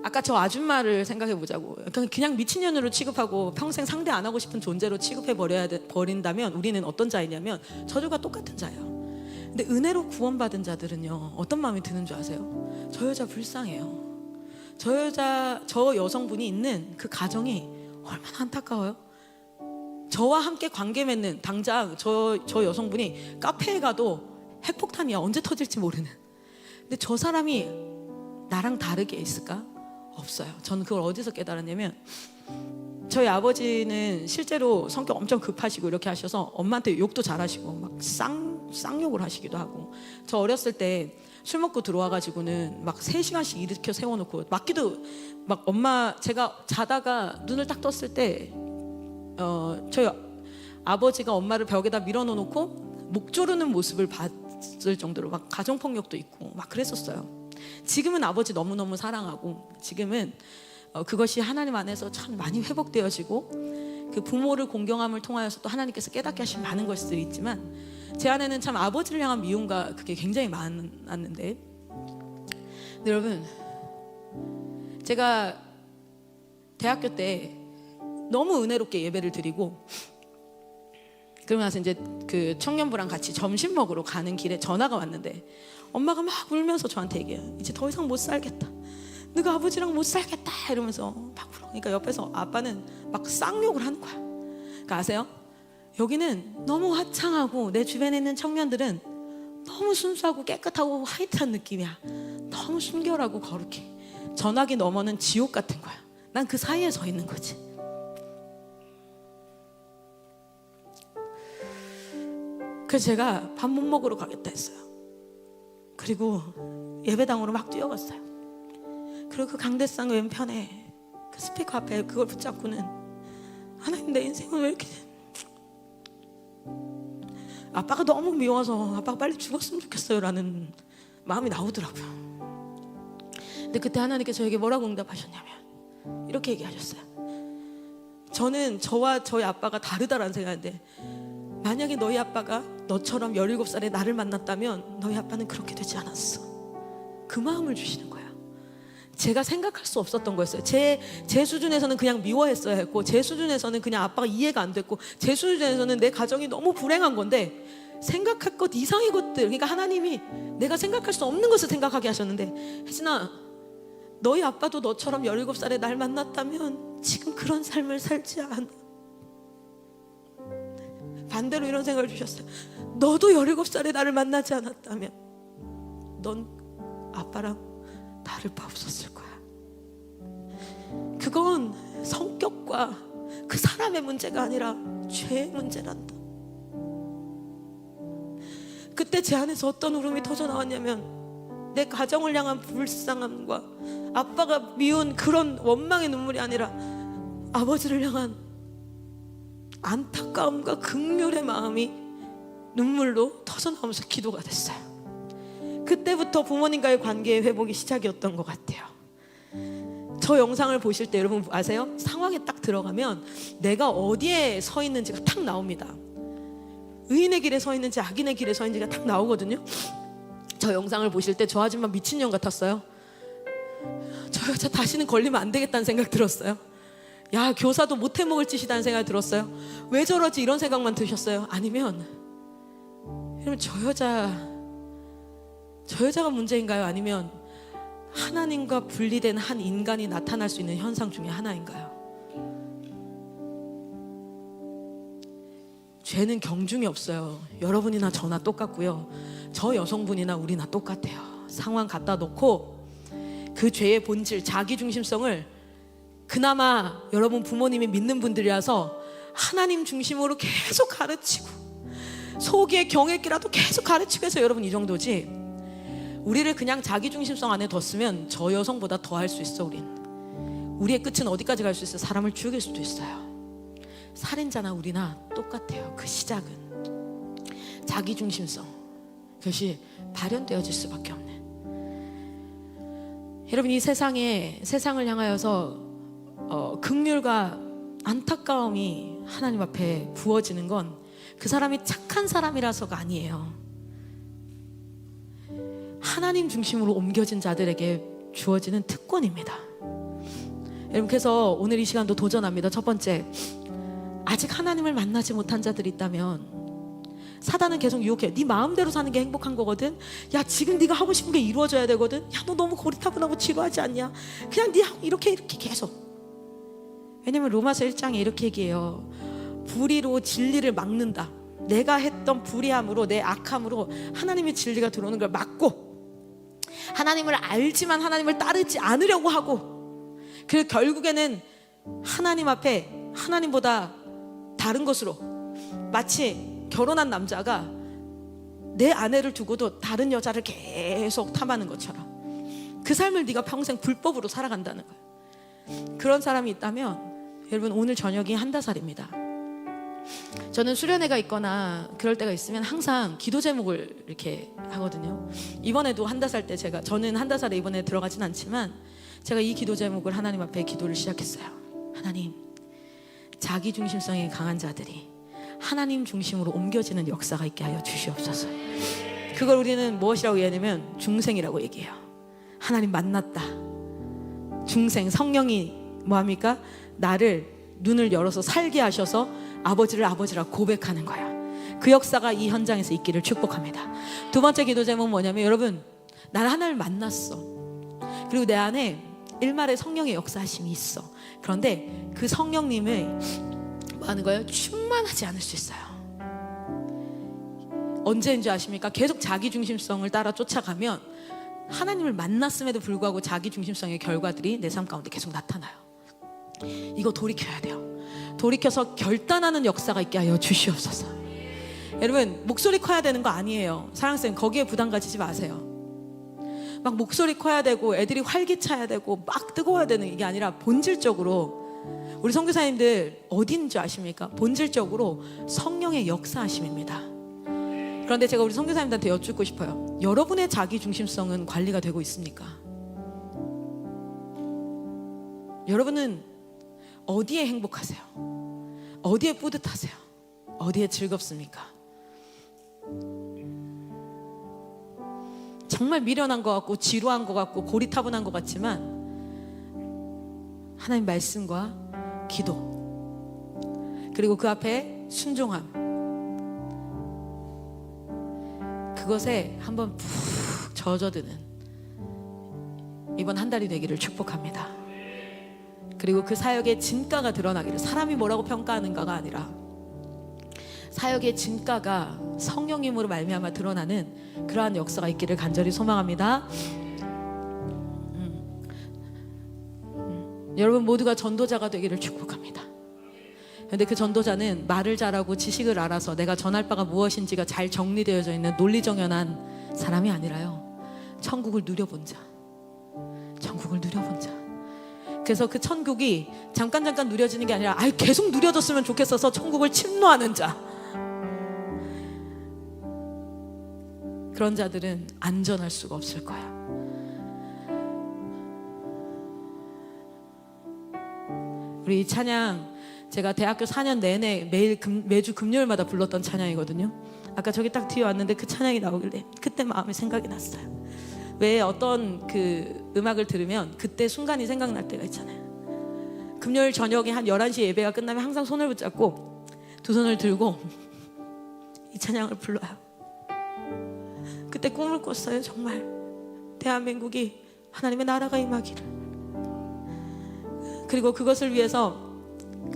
아까 저 아줌마를 생각해 보자고. 그냥 미친년으로 취급하고 평생 상대 안 하고 싶은 존재로 취급해 버린다면 우리는 어떤 자이냐면 저들과 똑같은 자예요. 근데 은혜로 구원받은 자들은요 어떤 마음이 드는 줄 아세요? 저 여자 불쌍해요. 저 여성분이 있는 그 가정이 얼마나 안타까워요. 저와 함께 관계 맺는, 당장 저 여성분이 카페에 가도 핵폭탄이야, 언제 터질지 모르는. 근데 저 사람이 나랑 다르게 있을까? 없어요. 저는 그걸 어디서 깨달았냐면, 저희 아버지는 실제로 성격 엄청 급하시고 이렇게 하셔서 엄마한테 욕도 잘하시고 막 쌍욕을 하시기도 하고, 저 어렸을 때 술 먹고 들어와가지고는 막 3시간씩 일으켜 세워놓고 맞기도, 막 엄마 제가 자다가 눈을 딱 떴을 때 저희 아버지가 엄마를 벽에다 밀어놓고 목 조르는 모습을 봤을 정도로 막 가정폭력도 있고 막 그랬었어요. 지금은 아버지 너무너무 사랑하고 지금은 그것이 하나님 안에서 참 많이 회복되어지고 그 부모를 공경함을 통하여서 또 하나님께서 깨닫게 하신 많은 것들이 있지만 제 안에는 참 아버지를 향한 미움과 그게 굉장히 많았는데, 근데 여러분 제가 대학교 때 너무 은혜롭게 예배를 드리고 그러고 나서 이제 그 청년부랑 같이 점심 먹으러 가는 길에 전화가 왔는데 엄마가 막 울면서 저한테 얘기해요. 이제 더 이상 못 살겠다, 너가 아버지랑 못 살겠다 이러면서 막 울어. 그러니까 옆에서 아빠는 막 쌍욕을 하는 거야. 그러니까 아세요? 여기는 너무 화창하고 내 주변에 있는 청년들은 너무 순수하고 깨끗하고 화이트한 느낌이야. 너무 순결하고 거룩해. 전화기 너머는 지옥 같은 거야. 난 그 사이에 서 있는 거지. 그래서 제가 밥 못 먹으러 가겠다 했어요. 그리고 예배당으로 막 뛰어갔어요. 그리고 그 강대상 왼편에 그 스피커 앞에 그걸 붙잡고는 하나님, 내 인생은 왜 이렇게 아빠가 너무 미워서 아빠가 빨리 죽었으면 좋겠어요 라는 마음이 나오더라고요. 근데 그때 하나님께서 저에게 뭐라고 응답하셨냐면 이렇게 얘기하셨어요. 저는 저와 저희 아빠가 다르다라는 생각인데, 만약에 너희 아빠가 너처럼 17살에 나를 만났다면 너희 아빠는 그렇게 되지 않았어. 그 마음을 주시는 거예요. 제가 생각할 수 없었던 거였어요. 제 수준에서는 그냥 미워했어야 했고, 제 수준에서는 그냥 아빠가 이해가 안 됐고, 제 수준에서는 내 가정이 너무 불행한 건데, 생각할 것 이상의 것들, 그러니까 하나님이 내가 생각할 수 없는 것을 생각하게 하셨는데, 혜진아, 너희 아빠도 너처럼 17살에 날 만났다면 지금 그런 삶을 살지 않아. 반대로 이런 생각을 주셨어요. 너도 17살에 나를 만나지 않았다면 넌 아빠랑 다를 바 없었을 거야. 그건 성격과 그 사람의 문제가 아니라 죄의 문제란다. 그때 제 안에서 어떤 울음이 터져 나왔냐면 내 가정을 향한 불쌍함과 아빠가 미운 그런 원망의 눈물이 아니라 아버지를 향한 안타까움과 긍휼의 마음이 눈물로 터져 나오면서 기도가 됐어요. 그때부터 부모님과의 관계의 회복이 시작이었던 것 같아요. 저 영상을 보실 때 여러분 아세요? 상황에 딱 들어가면 내가 어디에 서 있는지가 탁 나옵니다. 의인의 길에 서 있는지 악인의 길에 서 있는지가 탁 나오거든요. 저 영상을 보실 때 저 아줌마 미친년 같았어요. 저 여자 다시는 걸리면 안 되겠다는 생각 들었어요. 야, 교사도 못해 먹을 짓이라는 생각이 들었어요. 왜 저러지 이런 생각만 드셨어요? 아니면 여러분 저 여자가 문제인가요? 아니면 하나님과 분리된 한 인간이 나타날 수 있는 현상 중에 하나인가요? 죄는 경중이 없어요. 여러분이나 저나 똑같고요. 저 여성분이나 우리나 똑같아요. 상황 갖다 놓고 그 죄의 본질, 자기중심성을 그나마 여러분 부모님이 믿는 분들이라서 하나님 중심으로 계속 가르치고 속의 경외끼라도 계속 가르치고 해서 여러분 이 정도지, 우리를 그냥 자기중심성 안에 뒀으면 저 여성보다 더 할 수 있어. 우리의 끝은 어디까지 갈 수 있어? 사람을 죽일 수도 있어요. 살인자나 우리나 똑같아요. 그 시작은 자기중심성, 그것이 발현되어질 수밖에 없는. 여러분 이 세상을 향하여서 긍휼과 안타까움이 하나님 앞에 부어지는 건 그 사람이 착한 사람이라서가 아니에요. 하나님 중심으로 옮겨진 자들에게 주어지는 특권입니다. 여러분 그래서 오늘 이 시간도 도전합니다. 첫 번째, 아직 하나님을 만나지 못한 자들이 있다면 사단은 계속 유혹해요. 네 마음대로 사는 게 행복한 거거든. 야, 지금 네가 하고 싶은 게 이루어져야 되거든. 야, 너 너무 고리타분하고 지루하지 않냐? 그냥 네 이렇게 계속. 왜냐면 로마서 1장에 이렇게 얘기해요. 불의로 진리를 막는다. 내가 했던 불의함으로, 내 악함으로 하나님의 진리가 들어오는 걸 막고, 하나님을 알지만 하나님을 따르지 않으려고 하고, 그리고 결국에는 하나님 앞에 하나님보다 다른 것으로, 마치 결혼한 남자가 내 아내를 두고도 다른 여자를 계속 탐하는 것처럼 그 삶을 네가 평생 불법으로 살아간다는 거예요. 그런 사람이 있다면 여러분 오늘 저녁이 한다살입니다. 저는 수련회가 있거나 그럴 때가 있으면 항상 기도 제목을 이렇게 하거든요. 이번에도 한다살 때 저는 한다살에 이번에 들어가진 않지만 제가 이 기도 제목을 하나님 앞에 기도를 시작했어요. 하나님, 자기중심성이 강한 자들이 하나님 중심으로 옮겨지는 역사가 있게 하여 주시옵소서. 그걸 우리는 무엇이라고 얘기하냐면 중생이라고 얘기해요. 하나님 만났다. 중생, 성령이 뭐합니까? 나를 눈을 열어서 살게 하셔서 아버지를 아버지라고 고백하는 거야. 그 역사가 이 현장에서 있기를 축복합니다. 두 번째 기도 제목은 뭐냐면, 여러분 나는 하나님을 만났어. 그리고 내 안에 일말의 성령의 역사하심이 있어. 그런데 그 성령님을 뭐 하는 거예요? 충만하지 않을 수 있어요. 언제인 줄 아십니까? 계속 자기중심성을 따라 쫓아가면 하나님을 만났음에도 불구하고 자기중심성의 결과들이 내 삶 가운데 계속 나타나요. 이거 돌이켜야 돼요. 돌이켜서 결단하는 역사가 있게 하여 주시옵소서. 여러분 목소리 커야 되는 거 아니에요. 사랑쌤 거기에 부담 가지지 마세요. 막 목소리 커야 되고 애들이 활기차야 되고 막 뜨거워야 되는 이게 아니라 본질적으로 우리 선교사님들 어딘 줄 아십니까? 본질적으로 성령의 역사하심입니다. 그런데 제가 우리 선교사님들한테 여쭙고 싶어요. 여러분의 자기중심성은 관리가 되고 있습니까? 여러분은 어디에 행복하세요? 어디에 뿌듯하세요? 어디에 즐겁습니까? 정말 미련한 것 같고 지루한 것 같고 고리타분한 것 같지만 하나님 말씀과 기도 그리고 그 앞에 순종함, 그것에 한번 푹 젖어드는 이번 한 달이 되기를 축복합니다. 그리고 그 사역의 진가가 드러나기를, 사람이 뭐라고 평가하는가가 아니라 사역의 진가가 성령님으로 말미암아 드러나는 그러한 역사가 있기를 간절히 소망합니다. 여러분 모두가 전도자가 되기를 축복합니다. 근데 그 전도자는 말을 잘하고 지식을 알아서 내가 전할 바가 무엇인지가 잘 정리되어져 있는 논리정연한 사람이 아니라요, 천국을 누려본 자, 천국을 누려본 자. 그래서 그 천국이 잠깐 누려지는 게 아니라 아예 계속 누려졌으면 좋겠어서 천국을 침노하는 자. 그런 자들은 안전할 수가 없을 거야. 우리 이 찬양 제가 대학교 4년 내내 매주 금요일마다 불렀던 찬양이거든요. 아까 저기 딱 뒤에 왔는데 그 찬양이 나오길래 그때 마음이 생각이 났어요. 왜 어떤 그 음악을 들으면 그때 순간이 생각날 때가 있잖아요. 금요일 저녁에 한 11시 예배가 끝나면 항상 손을 붙잡고 두 손을 들고 이 찬양을 불러요. 그때 꿈을 꿨어요. 정말 대한민국이 하나님의 나라가 임하기를. 그리고 그것을 위해서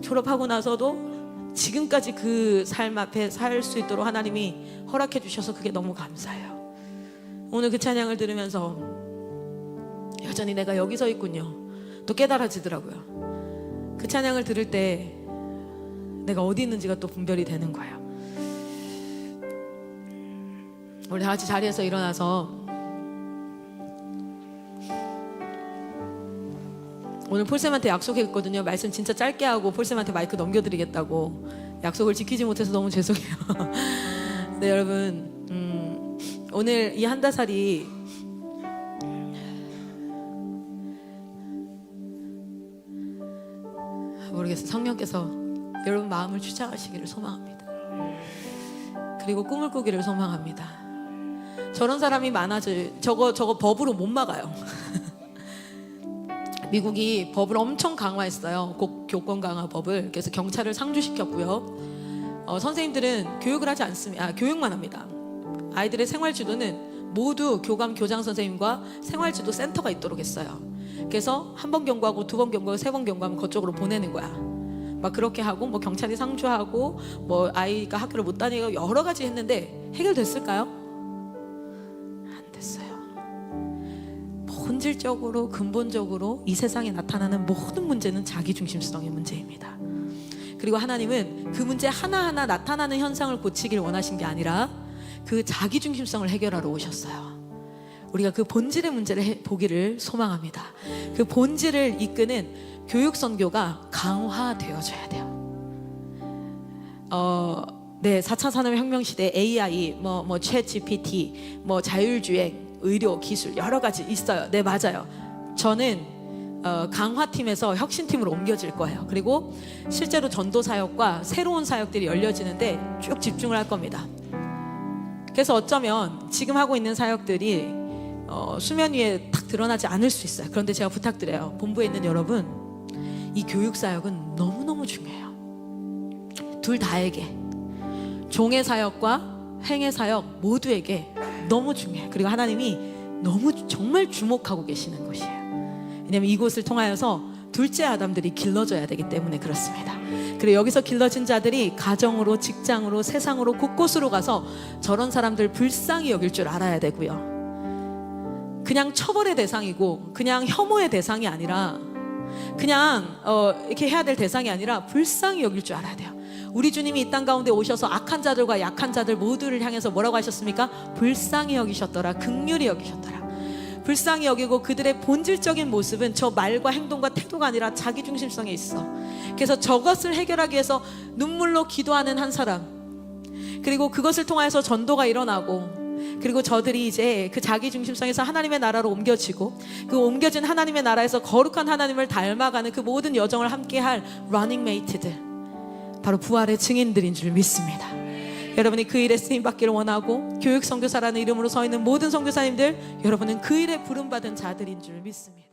졸업하고 나서도 지금까지 그 삶 앞에 살 수 있도록 하나님이 허락해 주셔서 그게 너무 감사해요. 오늘 그 찬양을 들으면서 여전히 내가 여기 서 있군요 또 깨달아지더라고요. 그 찬양을 들을 때 내가 어디 있는지가 또 분별이 되는 거예요. 우리 다 같이 자리에서 일어나서 오늘 폴쌤한테 약속했거든요. 말씀 진짜 짧게 하고 폴쌤한테 마이크 넘겨드리겠다고. 약속을 지키지 못해서 너무 죄송해요. 네, 여러분, 오늘 이 한다살이 모르겠어요. 성령께서 여러분 마음을 추장하시기를 소망합니다. 그리고 꿈을 꾸기를 소망합니다. 저런 사람이 많아질 저거 법으로 못 막아요. 미국이 법을 엄청 강화했어요. 교권 강화 법을. 그래서 경찰을 상주시켰고요. 선생님들은 교육을 하지 않습니다. 교육만 합니다. 아이들의 생활지도는 모두 교감 교장 선생님과 생활지도 센터가 있도록 했어요. 그래서 한 번 경고하고 두 번 경고하고 세 번 경고하면 그쪽으로 보내는 거야. 막 그렇게 하고 뭐 경찰이 상주하고 뭐 아이가 학교를 못 다니고 여러 가지 했는데 해결됐을까요? 본질적으로 근본적으로 이 세상에 나타나는 모든 문제는 자기중심성의 문제입니다. 그리고 하나님은 그 문제 하나하나 나타나는 현상을 고치길 원하신 게 아니라 그 자기중심성을 해결하러 오셨어요. 우리가 그 본질의 문제를 보기를 소망합니다. 그 본질을 이끄는 교육 선교가 강화되어져야 돼요. 네, 4차 산업혁명 시대 AI, 챗 GPT, 자율주행, 의료, 기술 여러 가지 있어요. 네, 맞아요. 저는 강화팀에서 혁신팀으로 옮겨질 거예요. 그리고 실제로 전도 사역과 새로운 사역들이 열려지는데 쭉 집중을 할 겁니다. 그래서 어쩌면 지금 하고 있는 사역들이 수면 위에 딱 드러나지 않을 수 있어요. 그런데 제가 부탁드려요. 본부에 있는 여러분, 이 교육 사역은 너무너무 중요해요. 둘 다에게, 종의 사역과 행의 사역 모두에게 너무 중요해요. 그리고 하나님이 너무 정말 주목하고 계시는 곳이에요. 왜냐하면 이곳을 통하여서 둘째 아담들이 길러져야 되기 때문에 그렇습니다. 그리고 여기서 길러진 자들이 가정으로, 직장으로, 세상으로 곳곳으로 가서 저런 사람들 불쌍히 여길 줄 알아야 되고요. 그냥 처벌의 대상이고 그냥 혐오의 대상이 아니라 그냥 이렇게 해야 될 대상이 아니라 불쌍히 여길 줄 알아야 돼요. 우리 주님이 이 땅 가운데 오셔서 악한 자들과 약한 자들 모두를 향해서 뭐라고 하셨습니까? 불쌍히 여기셨더라, 긍휼히 여기셨더라. 불쌍히 여기고 그들의 본질적인 모습은 저 말과 행동과 태도가 아니라 자기중심성에 있어. 그래서 저것을 해결하기 위해서 눈물로 기도하는 한 사람, 그리고 그것을 통해서 전도가 일어나고, 그리고 저들이 이제 그 자기중심성에서 하나님의 나라로 옮겨지고 그 옮겨진 하나님의 나라에서 거룩한 하나님을 닮아가는 그 모든 여정을 함께할 러닝메이트들, 바로 부활의 증인들인 줄 믿습니다. 여러분이 그 일에 쓰임받기를 원하고 교육선교사라는 이름으로 서 있는 모든 선교사님들, 여러분은 그 일에 부름받은 자들인 줄 믿습니다.